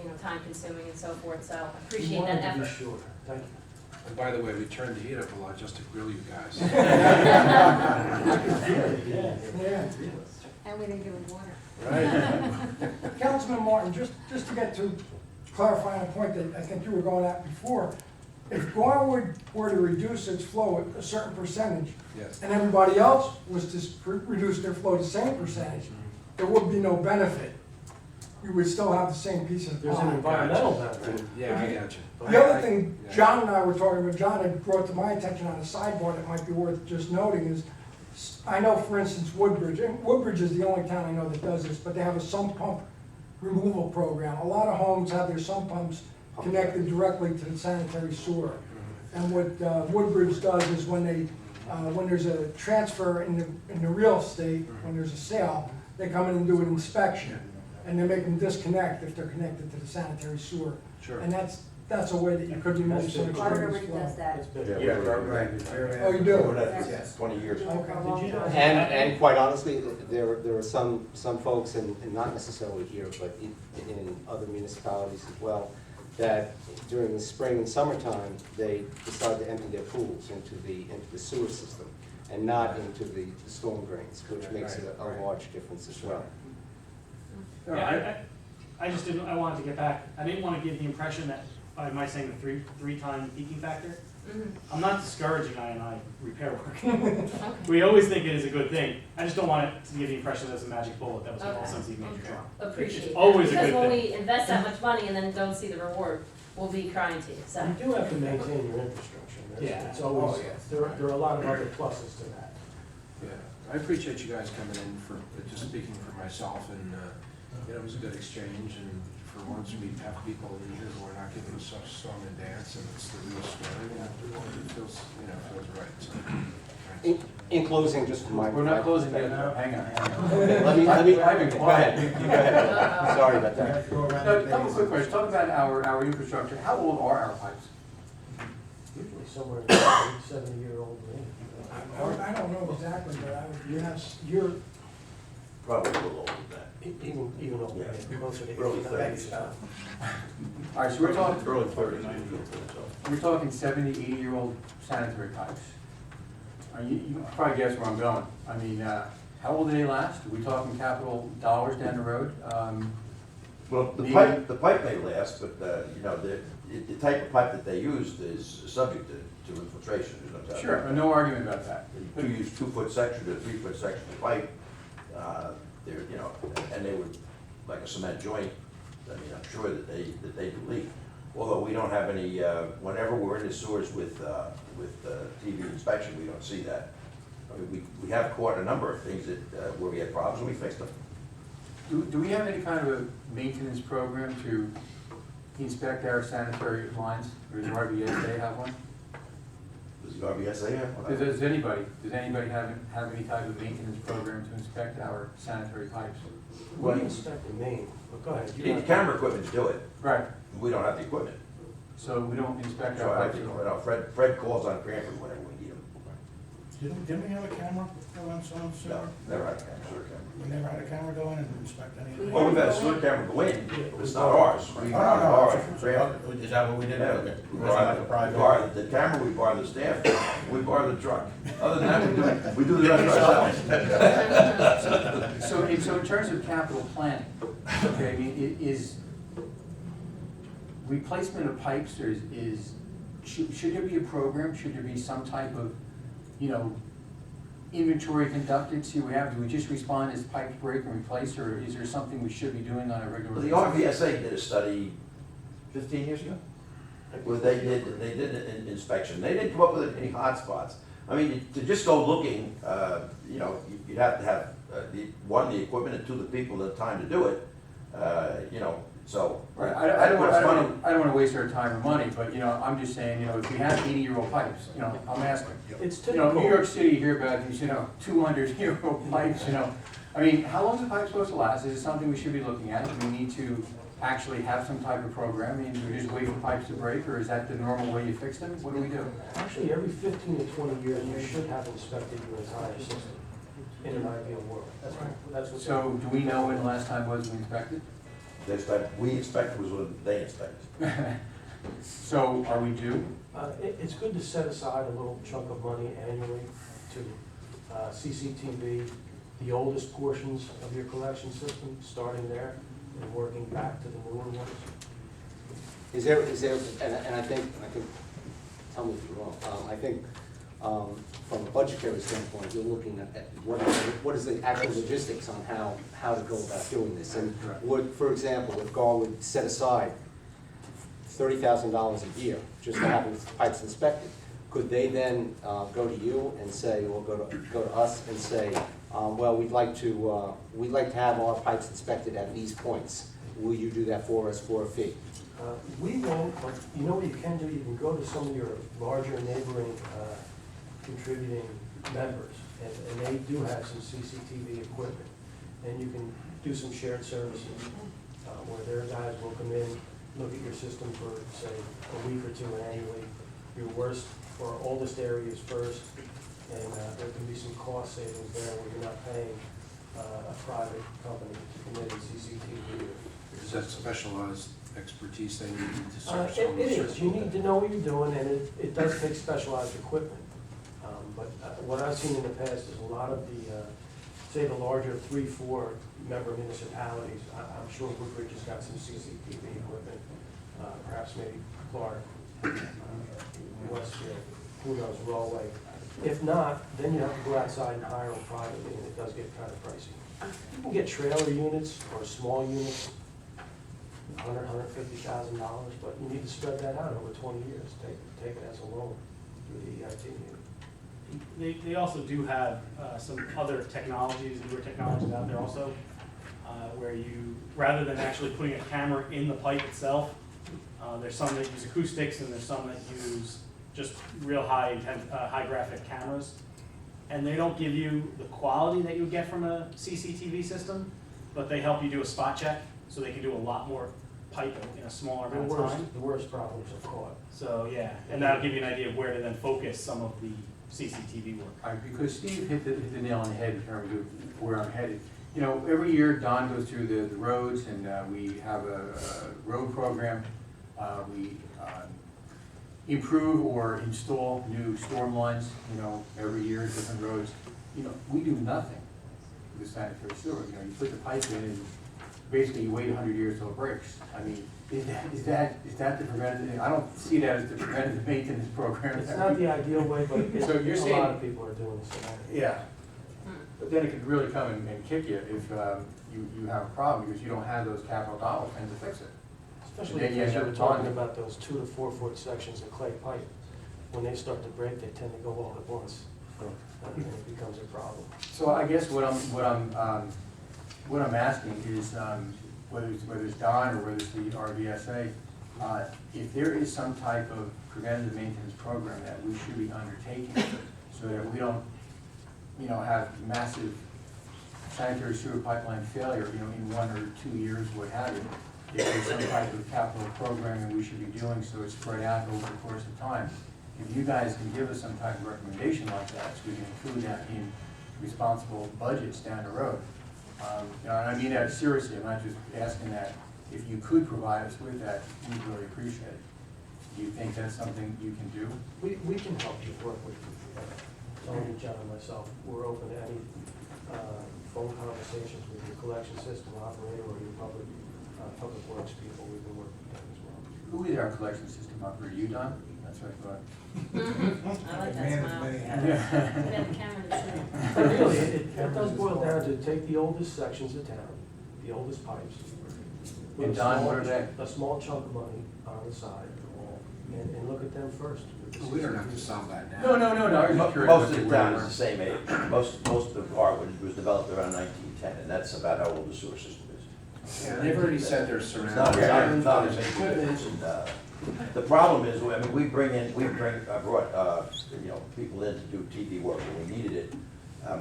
know, time consuming and so forth, so I appreciate that effort. We wanted to be sure. Thank you. And by the way, we turned the heat up a lot just to grill you guys. Yeah. And we didn't give them water. Right. Councilman Martin, just to get to clarifying a point that I think you were going at before, if Garwood were to reduce its flow at a certain percentage, Yes. and everybody else was to reduce their flow the same percentage, there would be no benefit. You would still have the same piece of There's an pie. environmental benefit. Yeah, I got you. The other thing John and I were talking about, John had brought to my attention on a sidebar that might be worth just noting is, I know, for instance, Woodbridge, and Woodbridge is the only town I know that does this, but they have a sump pump removal program. A lot of homes have their sump pumps connected directly to the sanitary sewer. And what Woodbridge does is when there's a transfer in the real estate, when there's a sale, they come in and do an inspection. And they make them disconnect if they're connected to the sanitary sewer. Sure. And that's a way that you could remove some Water extraneous River flow. does that. That's big. Yeah, Right. Oh, you do? Yes. 20 years. Okay. Did you know? And quite honestly, there are some folks, and not necessarily here, but in other municipalities as well, that during the spring and summertime, they decide to empty their pools into the sewer system and not into the storm drains, which makes it a large difference as well. Yeah, I just didn't, I wanted to get back, I didn't want to give the impression that, by my saying the three-time peaking factor, I'm not discouraging I&I repair work. We always think it is a good thing. I just don't want it to give the impression that it's a magic bullet that was going to all sense major drop. Appreciate It's that. always a Because good when thing. we invest that much money and then don't see the reward, we'll be crying to you, so. You do have to maintain your infrastructure. Yeah. It's always, Oh, yes. there are a lot of other pluses to that. Yeah, I appreciate you guys coming in for, just speaking for myself, and, you know, it was a good exchange, and for once we have people in here who are not giving us such song and dance, and it's the real story, and it feels, you know, feels right, so, thank In closing, just for my. We're not closing yet, no, hang on. Okay, let me, go ahead, you go ahead. Sorry about You that. have to go around No, the couple base. quick questions, talk about our infrastructure, how old are our pipes? Usually somewhere in 70-year-old range. I don't know exactly, but I would guess you're, Probably a little older than that. Even older, Yeah. closer to Early 80. 30s. All right, so we're talking, Early 30s. we're talking 70, 80-year-old sanitary pipes. You probably guess where I'm going. I mean, how old do they last? Are we talking capital dollars down the road? Well, the Maybe- pipe may last, but, you know, the type of pipe that they used is subject to infiltration, there's no doubt. Sure, no argument about that. You use 2-foot section to 3-foot section of pipe, they're, you know, and they would, like a cement joint, I mean, I'm sure that they do leak. Although we don't have any, whenever we're in the sewers with TV inspection, we don't see that. I mean, we have caught a number of things that, where we had problems and we fixed them. Do we have any kind of a maintenance program to inspect our sanitary lines? Or does RBSA have one? Does the RBSA have one? Does anybody have any type of maintenance program to inspect our sanitary pipes? We inspect the main, but go ahead. You need the camera equipment to do it. Right, We don't have the equipment. so we don't inspect So our I pipes think, at all? you know, Fred calls on Cranford whenever we need him. Didn't we have a camera go on some No, sewer? never had a camera, sewer camera. We never had a camera go in and inspect anything? Well, we've had a sewer camera go in, but it's not ours. We borrow it from Cranford. Is that what we did? Yeah, Okay. we It wasn't like a private. borrow the camera, we borrow the staff, we borrow the truck. Other than that, we do the rest ourselves. So in terms of capital planning, okay, I mean, is replacement of pipes, or should there be a program, should there be some type of, you know, inventory conducted, see what happens, do we just respond as pipes break and replace, or is there something we should be doing on a regular Well, basis? the RVSA did a study 15 years ago, where they did an inspection. They didn't come up with any hot spots. I mean, to just go looking, you know, you'd have to have, the equipment, and 2, the people, the time to do it, you know, so. Right, I don't wanna waste our time or money, but, you know, I'm just saying, you know, if we have 80-year-old pipes, you know, I'm asking. It's You know, typical. New York City, you hear about these, you know, 200-year-old pipes, you know. I mean, how long is a pipe supposed to last? Is it something we should be looking at? Do we need to actually have some type of program? I mean, do we just wait for pipes to break, or is that the normal way you fix them? What do we do? Actually, every 15 to 20 years, you should have inspected your entire system in an ideal world. That's what. So, do we know when the last time was we inspected? We inspected was when they inspected. So, are we due? It's good to set aside a little chunk of money annually to CCTV, the oldest portions of your collection system, starting there and working back to the newer ones. Is there, and I think, tell me if you're wrong, I think, from a budgetary standpoint, you're looking at what is the actual logistics on how to go about doing this. And would, for example, if Garwood set aside $30,000 a year just to have the pipes inspected, could they then go to you and say, or go to us and say, well, we'd like to have our pipes inspected at these points. Will you do that for us for a fee? We won't, but you know what you can do? You can go to some of your larger neighboring contributing members, and they do have some CCTV equipment. And you can do some shared services where their guys will come in, look at your system for, say, a week or two annually, your worst or oldest areas first, and there can be some cost savings there where you're not paying a private company to come in and CCTV. Is that specialized expertise they need to search? It is, you need to know what you're doing, and it does take specialized equipment. But what I've seen in the past is a lot of the, say the larger 3-4 member municipalities, I'm sure Woodbridge has got some CCTV equipment, perhaps maybe Clark, Westfield, who knows, Rollway. If not, then you have to go outside and hire them privately, and it does get kind of pricey. You can get trailer units or small units, $100,000, $150,000, but you need to spread that out over 20 years. Take it as a loan through the EIT unit. They also do have some other technologies, newer technologies out there also, where you, rather than actually putting a camera in the pipe itself, there's some that use acoustics and there's some that use just real high graphic cameras. and they don't give you the quality that you would get from a CCTV system, but they help you do a spot check, so they can do a lot more pipe in a smaller amount of time. The worst problems are caught. So, yeah, and that'll give you an idea of where to then focus some of the CCTV work. All right, because Steve hit the nail on the head in terms of where I'm headed. You know, every year Don goes through the roads, and we have a road program. We improve or install new storm lines, you know, every year, different roads. You know, we do nothing with the sanitary sewer. You know, you put the pipe in and basically you wait 100 years till it breaks. I mean, is that the preventative? I don't see that as the preventative maintenance program. It's not the ideal way, but So you're a saying- lot of people are doing this. Yeah, but then it could really come and kick you if you have a problem, because you don't have those capital dollars and to fix it. Especially Then you because end you up were talking bonding. about those 2 to 4 foot sections of clay pipe. When they start to break, they tend to go all at once, and it becomes a problem. So I guess what I'm asking is, whether it's Don or whether it's the RVSA, if there is some type of preventative maintenance program that we should be undertaking, so that we don't, you know, have massive sanitary sewer pipeline failure, you know, in 1 or 2 years, what have you. If there's some type of capital programming we should be doing, so it's spread out over the course of time. If you guys can give us some type of recommendation like that, so we can include that in responsible budgets down the road. You know, and I mean that seriously, I'm not just asking that. If you could provide us with that, we'd really appreciate it. Do you think that's something you can do? We can help you work with Tony, John, and myself. We're open to any phone conversations with your collection system operator or your public works people. We can work with them as well. Who is our collection system operator? You, Don? That's what I thought. I like that smile. We got the camera to see. But really, it does boil down to take the oldest sections of town, the oldest pipes. put And a Don, small- what are they? A small chunk of money on the side, and look at them first. We don't have to solve that now. No, I was just curious. Most of the town is the same age. Most of Garwood was developed around 1910, and that's about how old the sewer system is. Yeah, they've already said their It's not, surroundings. not as equipment, and, the problem is, I mean, we brought, you know, people in to do TV work when we needed it.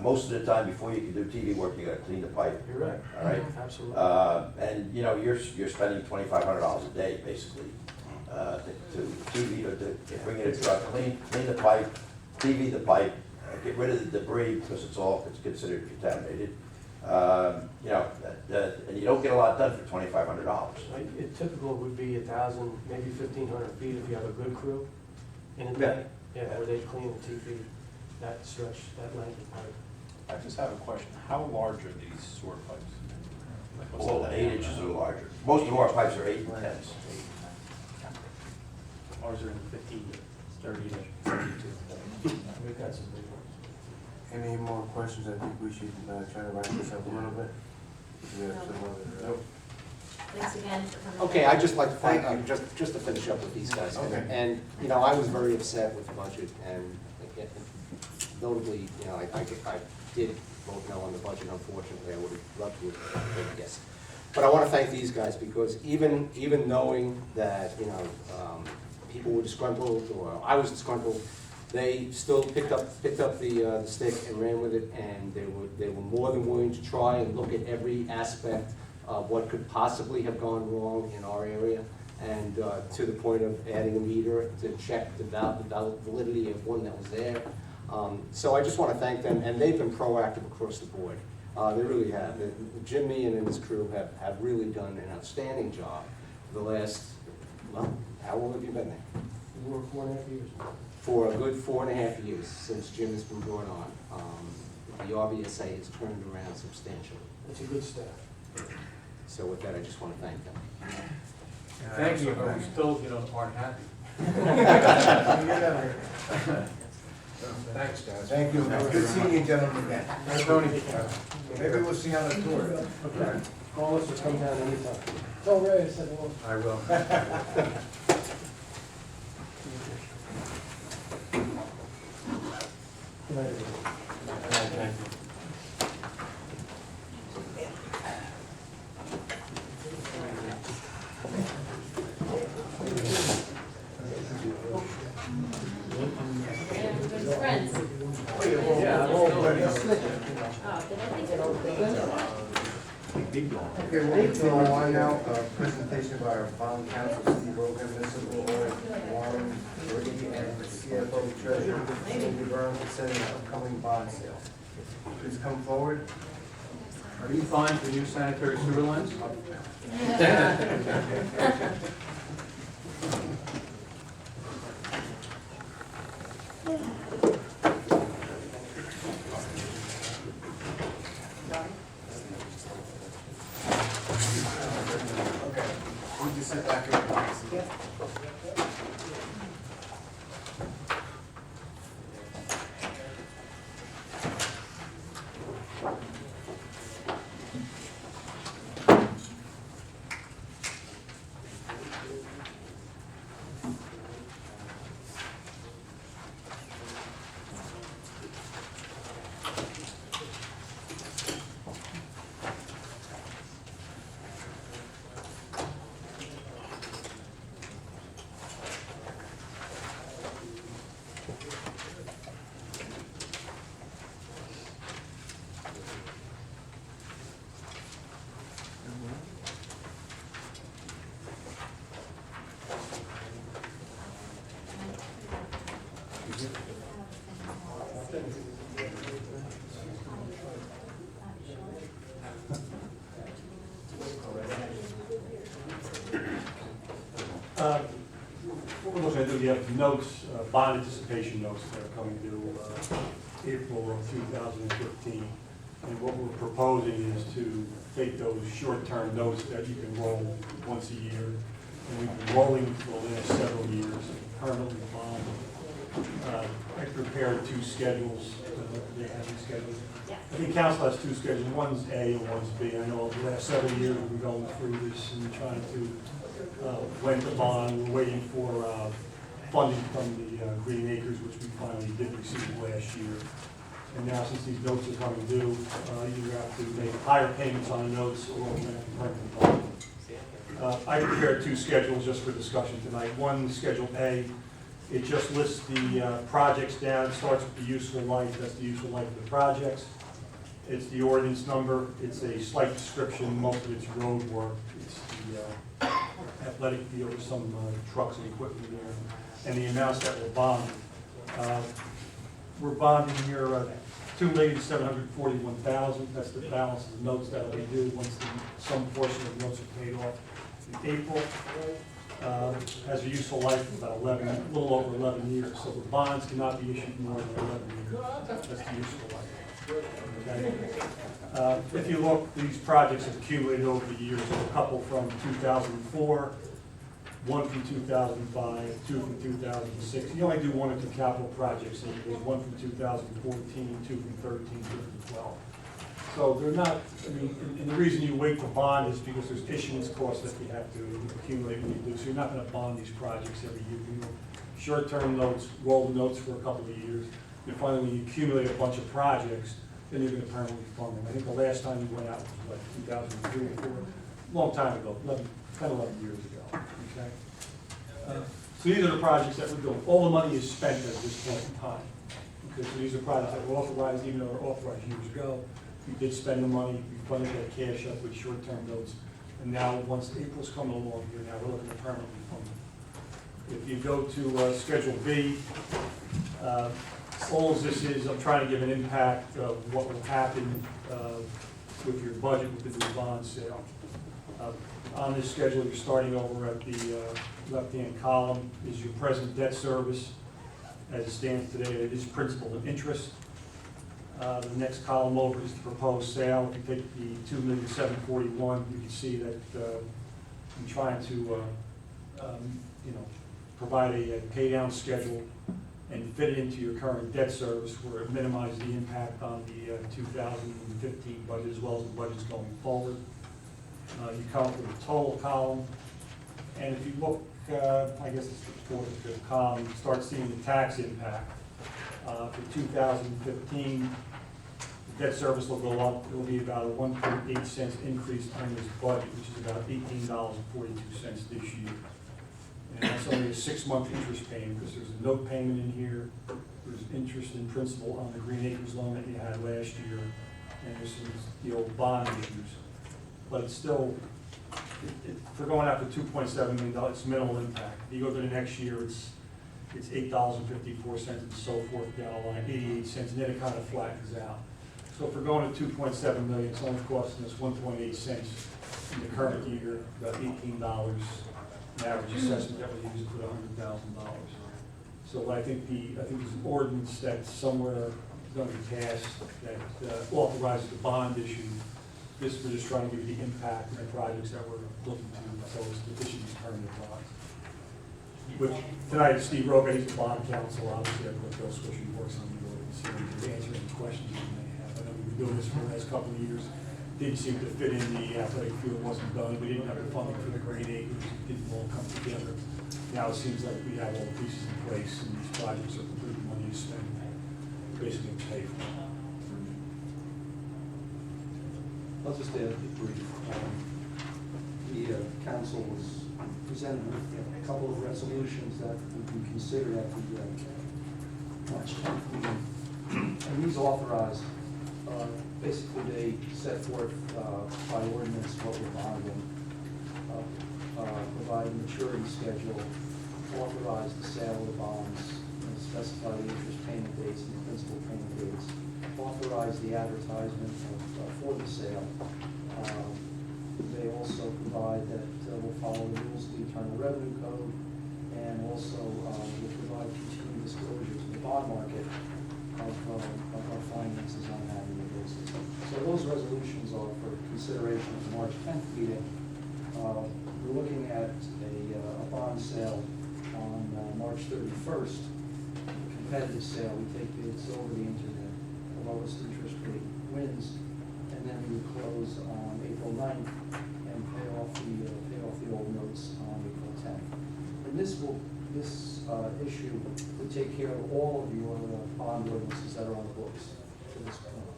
Most of the time, before you can do TV work, you gotta clean the pipe. You're right. All right? Absolutely. And, you know, you're spending $2,500 a day, basically, to TV, or to bring in a truck, clean the pipe, TV the pipe, get rid of the debris, because it's considered contaminated. You know, and you don't get a lot done for $2,500. Typical would be 1,000, maybe 1,500 feet if you have a good crew in a day. Yeah, where they clean the TV, that stretch, that length of pipe. I just have a question. How large are these sewer pipes? Like, what's Well, the 8 diameter? inches or larger. Most of our pipes are 8 and 10s. Ours are in 15, 30 to 32. We've got some big ones. Any more questions? I think we should try to wrap this up a little bit. We have some other, Nope. Thanks again for coming. Okay, I'd just like to thank you, just to finish up with these guys. Okay. And, you know, I was very upset with the budget, and notably, you know, I did vote no on the budget, unfortunately. I would have loved to have voted yes. But I want to thank these guys, because even knowing that, you know, people were disgruntled, or I was disgruntled, they still picked up the stick and ran with it, and they were more than willing to try and look at every aspect of what could possibly have gone wrong in our area, and to the point of adding a meter to check the validity of one that was there. So I just want to thank them, and they've been proactive across the board. They really have. Jim Meehan and his crew have really done an outstanding job for the last, well, how long have you been there? We were 4.5 years. For a good 4.5 years since Jim has been brought on. The RVSA has turned around substantially. It's a good staff. So with that, I just want to thank them. Thank you, but we still, you know, aren't happy. Thanks, guys. thank you. Good seeing you gentlemen again. Tony. Maybe we'll see you on the tour. Okay. Call us or come down anytime. Tell Ray I said hello. I will. Good night, everyone. Yeah, we're good friends. Yeah, I'm Keep going. Okay, we'll continue on now. Presentation by our bond counsel, Steve Rogan, municipal lawyer, Warren Brady, and CFO treasurer, Cindy Byrne, concerning an upcoming bond sale. Please come forward. Are you fine for new sanitary sewer lines? Okay, would you sit back here? What we're looking at, we have notes, bond anticipation notes that are coming due April of 2015. And what we're proposing is to take those short-term notes that you can roll once a year. And we've been rolling for the last several years, permanently bond. I prepared two schedules. They have these schedules. I think council has two schedules. One's A and one's B. I know the last several years we've been going through this and trying to rent the bond. We're waiting for funding from the Green Acres, which we finally did receive last year. And now, since these notes are coming due, you have to make higher payments on the notes or we're going to have to permanent bond. I prepared two schedules just for discussion tonight. One, Schedule A, it just lists the projects down. It starts with the useful life. That's the useful life of the projects. It's the ordinance number. It's a slight description. Most of it's road work. It's the athletic field with some trucks and equipment there. And the amounts that we're bonding. We're bonding here $2,741,000. That's the balance of the notes that will be due once some portion of the notes are paid off in April. Has a useful life of about a little over 11 years. So the bonds cannot be issued more than 11 years. That's the useful life. Okay. If you look, these projects have accumulated over the years. There's a couple from 2004, one from 2005, two from 2006. You only do one or two capital projects. So there's one from 2014, two from 13, two from 12. So they're not, I mean, and the reason you wait to bond is because there's issuance costs that you have to accumulate when you do. So you're not going to bond these projects every year. You know, short-term notes, roll the notes for a couple of years. And finally, when you accumulate a bunch of projects, then you're going to permanently fund them. I think the last time you went out was like 2003 or 2004, long time ago, 10, 11 years ago. Okay. So these are the projects that we're doing. All the money is spent at this point in time. Okay, so these are projects that were authorized, even though they were authorized years ago. We did spend the money, we funded that cash up with short-term notes. And now, once April's coming along here, now we're looking to permanently fund them. If you go to Schedule B, all of this is, I'm trying to give an impact of what will happen with your budget with the new bond sale. On this schedule, you're starting over at the left-hand column is your present debt service. As it stands today, it is principal and interest. The next column over is the proposed sale. If you take the $2,741,000, you can see that I'm trying to, provide a pay down schedule and fit it into your current debt service where it minimizes the impact on the 2015 budget as well as the budgets going forward. You come up with a total column, and if you look, I guess it's the fourth or fifth column, you start seeing the tax impact. For 2015, the debt service will go up. It will be about a 1.8 cents increase on this budget, which is about $18.42 this year. And that's only a 6-month interest payment because there's a note payment in here. There's interest and principal on the Green Acres loan that you had last year, and there's some, the old bond issues. but it's still, for going after $2.7 million, it's minimal impact. If you go to the next year, it's $8.54 and so forth down the line, 88 cents, and then it kind of flattens out. So if we're going to 2.7 million, it's only costing us 1.8 cents in the current year, about $18, an average assessment that we're using for the $100,000. So I think there's an ordinance that somewhere is going to be passed that authorizes the bond issue. We're just trying to give you the impact and the projects that we're looking to, so it's issue these permanent bonds. Which, tonight, Steve Roca, he's the bond counsel, obviously, I've got Bill Swisher, he works on the ordinance, so he can answer any questions you may have. I know we've been doing this for the last couple of years, didn't seem to fit in, the athletic field wasn't done, we didn't have the funding for the grade acres, it didn't all come together. Now it seems like we have all the pieces in place, and these projects are completely money to spend, basically pay for. I'll just add a brief. The council was presented with a couple of resolutions that would be considered at the March 10th meeting. And these authorized, basically they set forth by ordinance what we're bonding, provide a maturity schedule, authorize the sale of bonds, specify the interest payment dates and the principal payment dates, authorize the advertisement for the sale. They also provide that we'll follow the rules of the Internal Revenue Code, and also will provide continued disclosure to the bond market of our finances on an annual basis. So those resolutions are for consideration at the March 10th meeting. We're looking at a bond sale on March 31st, a competitive sale. We take bids over the internet, the lowest interest rate wins, and then we would close on April 9th and pay off the old notes on April 10th. And this issue would take care of all of your bond ordinances that are on the books to this point.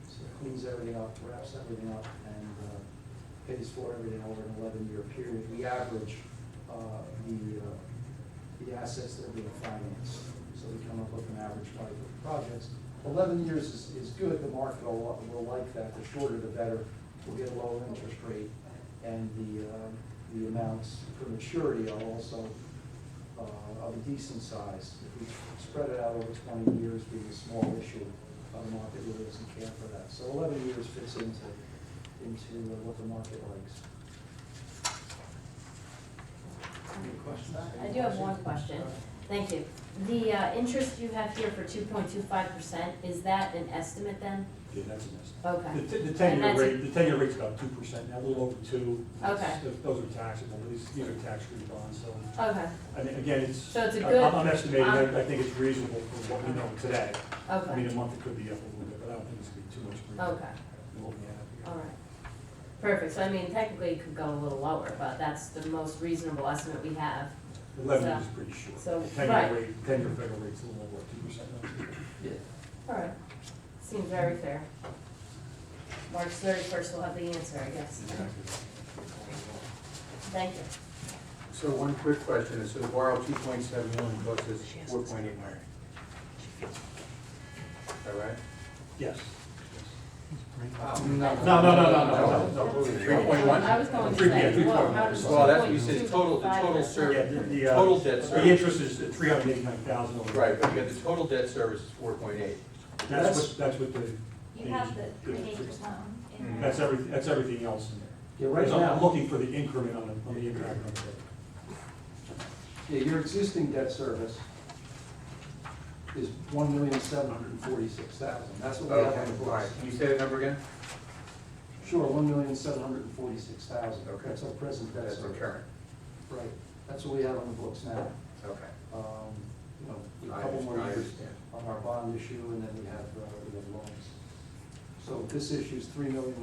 So it cleans everything up, wraps everything up, and pays for everything over an 11-year period. We average the assets that are being financed. So we come up with an average life of projects. 11 years is good. The market will like that. The shorter, the better. We'll get a lower interest rate, and the amounts for maturity are also of a decent size. If we spread it out over 20 years, being a small issue, the market really doesn't care for that. So 11 years fits into what the market likes. Any questions? I do have one question. Thank you. The interest you have here for 2.25%, is that an estimate then? Yeah, that's an estimate. Okay. The 10-year rate's about 2%, now a little over 2. Okay. Those are taxable, these are tax-free bonds, so. Okay. I mean, again, So it's a good. I'm estimating, I think it's reasonable for what we know today. Okay. I mean, a month it could be up a little bit, but I don't think it's gonna be too much Okay. than what we have here. All right. Perfect. So I mean, technically it could go a little lower, but that's the most reasonable estimate we have. 11 So- is pretty short. so, 10-year right. rate, 10-year federal rate's a little over 2% now. Yeah. All right. Seems very fair. March 31st we'll have the answer, I guess. Thank you. So one quick question, so the Borough 2.7 million cost us 4.8 million. Is that right? Yes. No. No. 3.1? I was going to Three- say, yeah, 3.1. whoa, how does Well, that's what you said, 2.25 total Yeah, service, the total debt the service. interest is 389,000 over. Right, but you got the total debt service is 4.8. That's what the. You have the 3 acres loan in there. That's everything else in there. Yeah, right So I'm now, looking for the increment on the impact on the. yeah, your existing debt service is $1,746,000. That's what we have on the Okay, all right, books. can you say that number again? Sure, $1,746,000. Okay. That's our present debt That's the service. current, Right, that's what we have on the books now. okay. You know, a I couple more years understand. on our bond issue, and then we have loans. So this issue is $3,130,000.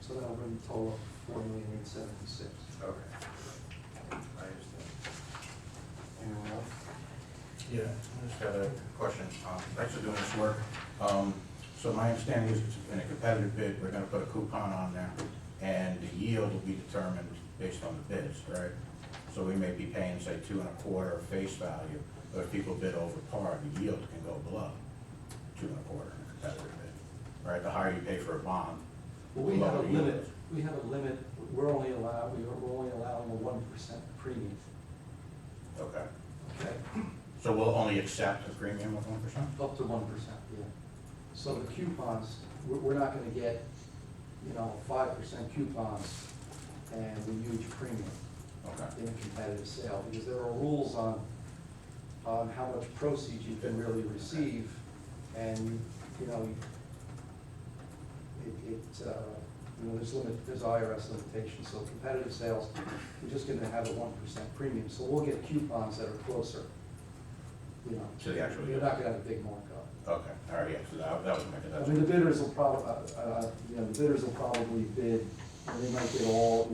So that'll bring the total up $4,876,000. Okay. I understand. Anyone else? Yeah, I just got a question. Thanks for doing this work. So my understanding is it's in a competitive bid, we're gonna put a coupon on there, and the yield will be determined based on the bids, right? So we may be paying, say, 2.25 face value, but if people bid over par, the yield can go below 2.25 in a competitive bid, right? The higher you pay for a bond, Well, we have a limit, we're only allowing a 1% premium, Okay. okay? So we'll only accept a premium of 1%? Up to 1%, yeah. So the coupons, we're not gonna get, 5% coupons and a huge premium Okay. in a competitive sale, because there are rules on how much proceeds you can really receive, and, there's IRS limitations, so competitive sales, we're just gonna have a 1% premium, so we'll get coupons that are closer, To the actual You're not gonna have a big markup. Okay, all right, yeah, so that was my, I mean, the bidders will probably bid, and they might bid all,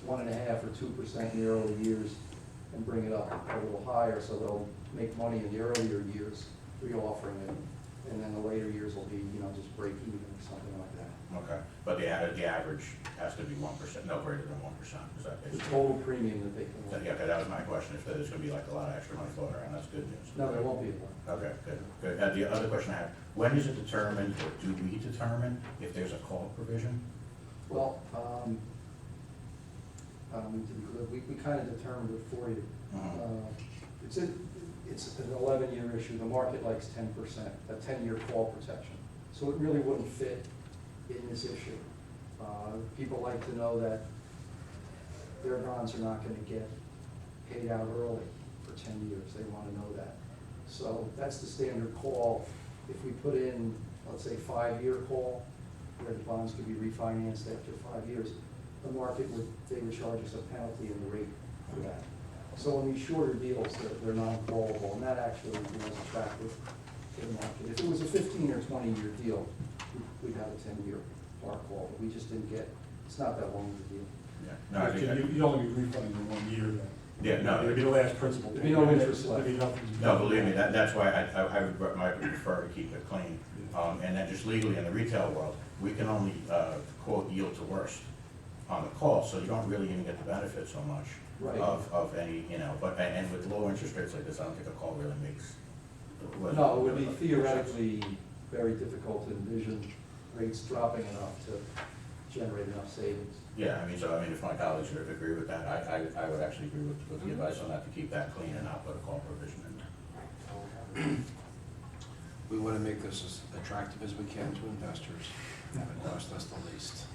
1.5% or 2% in the early years and bring it up a little higher, so they'll make money in the earlier years, re-offering it, and then the later years will be, just break even or something like that. okay, but the average has to be 1%, no greater than 1%, is that The basically? total premium that they can. Yeah, okay, that was my question, if there's gonna be like a lot of extra money floating around, that's good news. No, there won't be one. Okay, good. The other question I have, when is it determined, or do we determine if there's a call provision? Well, we kind of determined it for you. It's an 11-year issue, the market likes 10%, a 10-year call protection. So it really wouldn't fit in this issue. People like to know that their bonds are not gonna get paid out early for 10 years, they wanna know that. So that's the standard call. If we put in, let's say, 5-year call, where the bonds could be refinanced after 5 years, the market they would charge us a penalty in the rate for that. So in these shorter deals, they're non-callable, and that actually is attractive to the market. If it was a 15 or 20-year deal, we'd have a 10-year par call, but we just didn't get, it's not that long of a deal. Yeah. No, I think that- You'd only be refunding in 1 year then. Yeah, no. It'd be the last principal. There'd be no interest left. There'd be nothing. No, believe me, that's why I would prefer to keep it clean. And then just legally in the retail world, we can only quote yield to worst on the call, so you don't really even get the benefit so much Right. of any, but, and with low interest rates like this, I don't think a call really makes. No, it would be theoretically very difficult to envision rates dropping enough to generate enough savings. Yeah, if my colleagues would agree with that, I would actually agree with the advice on that, to keep that clean and not put a call provision in there. We want to make this as attractive as we can to investors, have it cost us the least.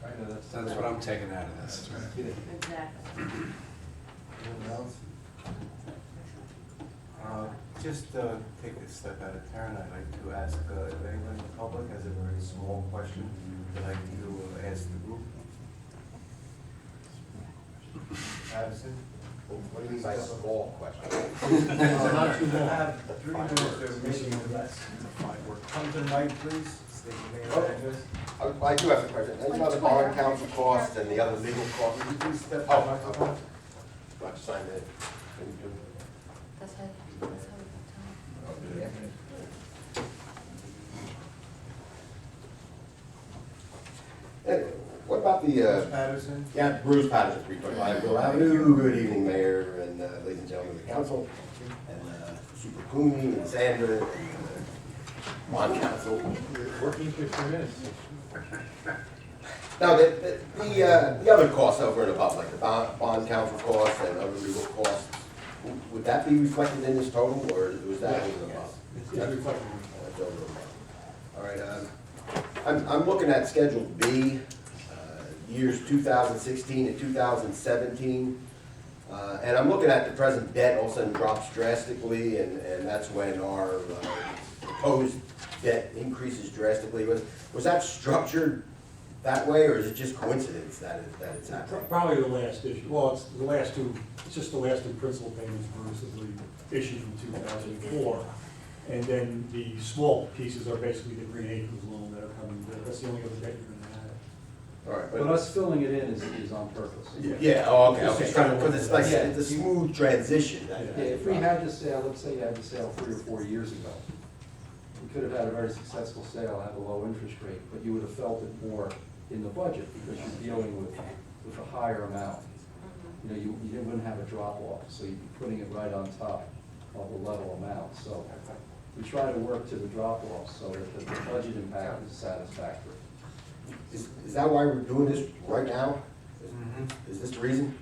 I know That's what I'm taking out of this. Exactly. Anyone else? Just take a step out of turn, I'd like to ask if anyone in the public has a very small question they'd like to ask the group. Addison? What do you mean by small question? Not too long. Have 3 minutes to meeting with us. Come to the mic, please. State your name and address. I do have a question. You know the bond council costs and the other legal costs? Could you please step to Oh, the microphone? okay. Do I have to sign that? That's how we got time. What about Bruce the, Patterson? yeah, Bruce Patterson, 325 Will Avenue. Good evening, Mayor, and ladies and gentlemen of the council, and Super Cooney and Sandra, and bond council. Working 15 minutes. Now, the other costs over and above, like the bond council costs and other legal costs, would that be reflected in this total, or was that over and above? It's reflected. That's over and above. All right, I'm looking at Schedule B, years 2016 and 2017. And I'm looking at the present debt all of a sudden drops drastically, and that's when our proposed debt increases drastically. Was that structured that way, or is it just coincidence that it's happening? Probably the last issue, well, it's the last two, it's just the last two principal payments were issued from 2004. And then the small pieces are basically the Green Acres loan that are coming due. That's the only other debt you're gonna have. All right, But us filling it in is on purpose. Yeah, oh, okay, Just okay, because it's like, Yeah. it's a smooth transition. Yeah, if we had the sale, let's say you had the sale 3 or 4 years ago, we could have had a very successful sale, had a low interest rate, but you would have felt it more in the budget because you're dealing with a higher amount. You wouldn't have a drop off, so you'd be putting it right on top of the level amount. So we try to work to the drop off so that the budget impact is satisfactory. Is that why we're doing this right now? Is this the reason?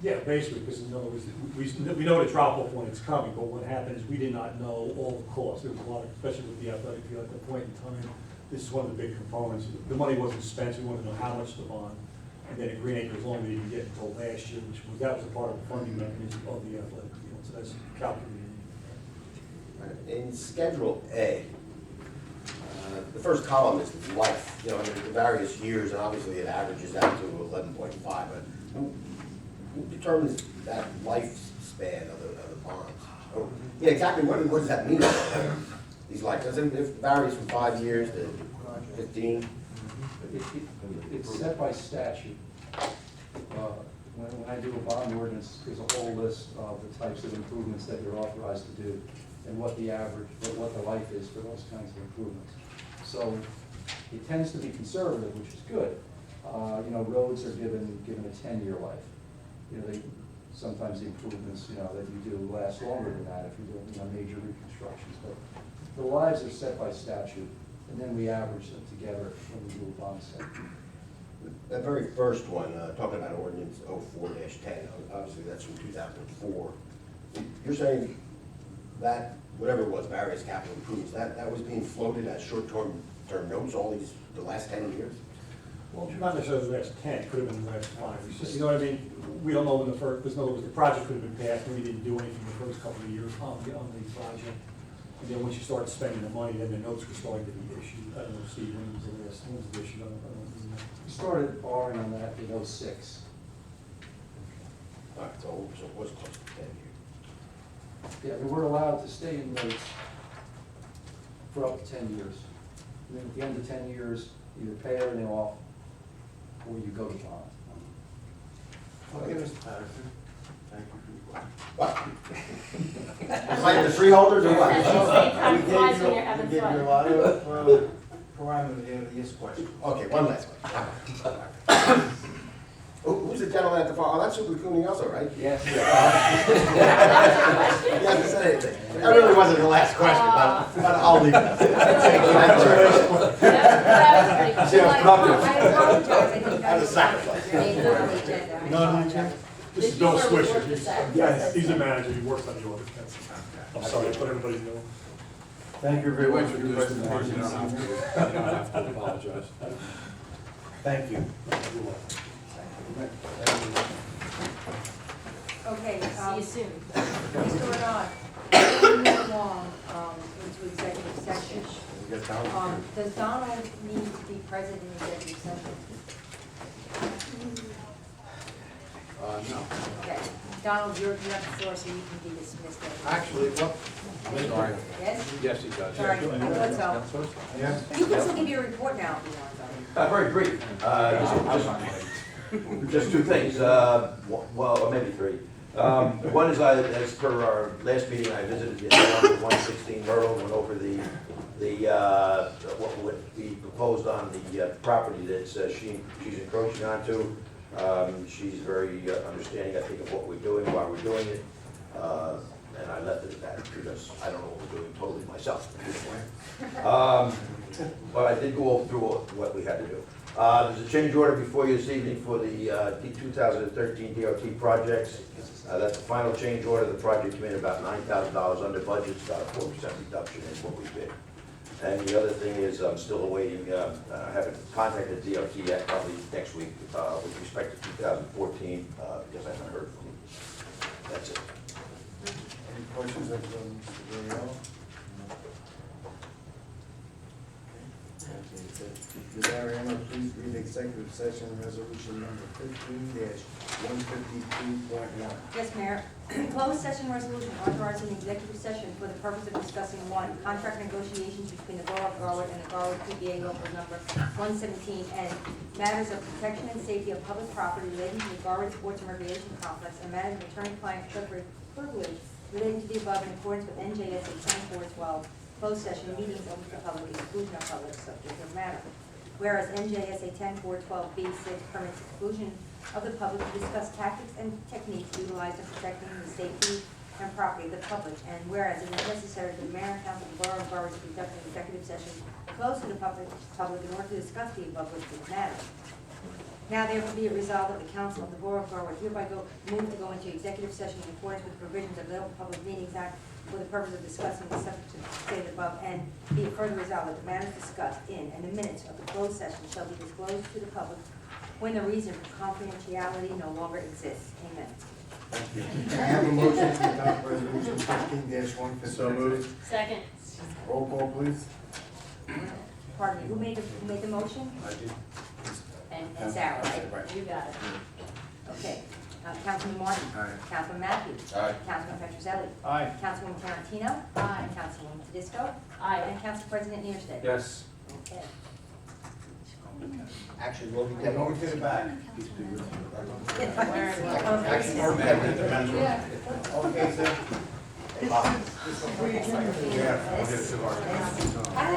Yeah, basically, because in other words, we know the drop off when it's coming, but what happened is we did not know all the costs. There was a lot of, especially with the athletic field at that point in time, this is one of the big components. The money wasn't spent, so we wanted to know how much to bond. And then at Green Acres only didn't get until last year, that was a part of the funding mechanism of the athletic field, so that's calculated. In Schedule A, the first column is life, you know, the various years, and obviously it averages out to 11.5, but who determines that lifespan of the bonds? Oh, yeah, exactly, what does that mean? These lives, it varies from 5 years to 15? It's set by statute. When I do a bond ordinance, there's a whole list of the types of improvements that you're authorized to do and what the average, what the life is for those kinds of improvements. So it tends to be conservative, which is good. You know, roads are given a 10-year life. You know, sometimes the improvements, you know, that you do last longer than that if you're doing, you know, major reconstructions. But the lives are set by statute, and then we average them together when we do a bond set. That very first one, talking about ordinance 04-10, obviously that's from 2004. You're saying that, whatever it was, various capital improvements, that was being floated as short-term notes all the last 10 years? Well, not necessarily the last 10, it could have been the last 5. You know what I mean? We don't know when the first, because in other words, the project could have been passed, and we didn't do anything the first couple of years on the project. And then once you start spending the money, then the notes were starting to be issued. I don't know, Steve, when was the last, when was the issue? I don't know. We started borrowing on that in '06. All right, so it was close to 10 years. Yeah, we were allowed to stay in notes for up to 10 years. And then at the end of 10 years, either pay everything off or you go to bond. Okay, Mr. Patterson, thank you for your It's like the freeholders or what? Time flies when you're We having gave you a fun. lot of parameters here to this question. Okay, one last one. Who's the gentleman at the far, oh, that's Super Cooney also, right? Yes. You haven't said anything. That really wasn't the last question, but I'll leave it. That was pretty Yeah, cool. probably. I apologize, I think As a sacrifice. your name was on the agenda. I apologize. This is Did Bill you Swisher. work with that? Yes, he's a manager, he works on the audit. I'm sorry, but everybody knows. Thank you very much for your You presentation. don't have to apologize. Thank you. Okay, See you soon. Mr. Renard, moving move along into executive session. We get down. Does Donald need to be present in executive session? No. Okay, Donald, you have the floor, so you can be dismissed. Actually, what? Sorry. Yes? Yes, he does. Sorry, I thought so. Yeah? You can still give your report now if you want, though. Very brief. Just two things, well, or maybe three. One is, as per our last meeting, I visited the 116 Borough, went over what we proposed on the property that she's encroaching onto. She's very understanding, I think, of what we're doing, why we're doing it. And I left it at that because I don't know what we're doing totally myself. But I did go through what we had to do. There's a change order before you this evening for the 2013 DOT projects. That's the final change order. The project came in about $9,000 under budget, it's about a 4% reduction in what we bid. And the other thing is I'm still awaiting, I haven't contacted DOT yet, probably next week, with respect to 2014, because I haven't heard from them. That's it. Any questions of Mr. Gurriel? Ms. Ariano, please read the executive session resolution number 15-152.1. Yes, Mayor. Closed session resolution authorizing executive session for the purpose of discussing, one, contract negotiations between the Borough of Garwood and the Garwood PBA local number 117, and matters of protection and safety of public property relating to the Garwood Sports and Recreation Complex, and matters of attorney-client privilege relating to the above in accordance with NJSA 10-412. Closed session meetings open to the public, exclusion of public subject of matter. Whereas NJSA 10-412B6 permits exclusion of the public to discuss tactics and techniques utilized in protecting the safety and property of the public, and whereas it is necessary for the mayor and council of the Borough of Garwood to conduct an executive session close to the public in order to discuss the above listed matters. Now therefore be it resolved that the council of the Borough of Garwood hereby move to go into executive session in accordance with the provisions of the Open Public Meetings Act for the purpose of discussing the subject stated above, and be it further resolved that the matters discussed in and the minutes of the closed session shall be disclosed to the public when the reason for confidentiality no longer exists. Amen. Thank you. I have a motion to adopt resolution 15-156. So moved. Second. Roll call, please. Pardon me, who made the motion? I did. And Sarah, right? You got it. Okay. Councilman Martin? Aye. Councilman Matthews? Aye. Councilman Petroselli? Aye. Councilwoman Tarantino? Aye. Councilwoman Tedisco? Aye. And Council President Neerstead? Yes. Okay. Action will be We're taken. going to the back. Action will be taken. Okay, sir. Bob. Yeah, I'll get it to our-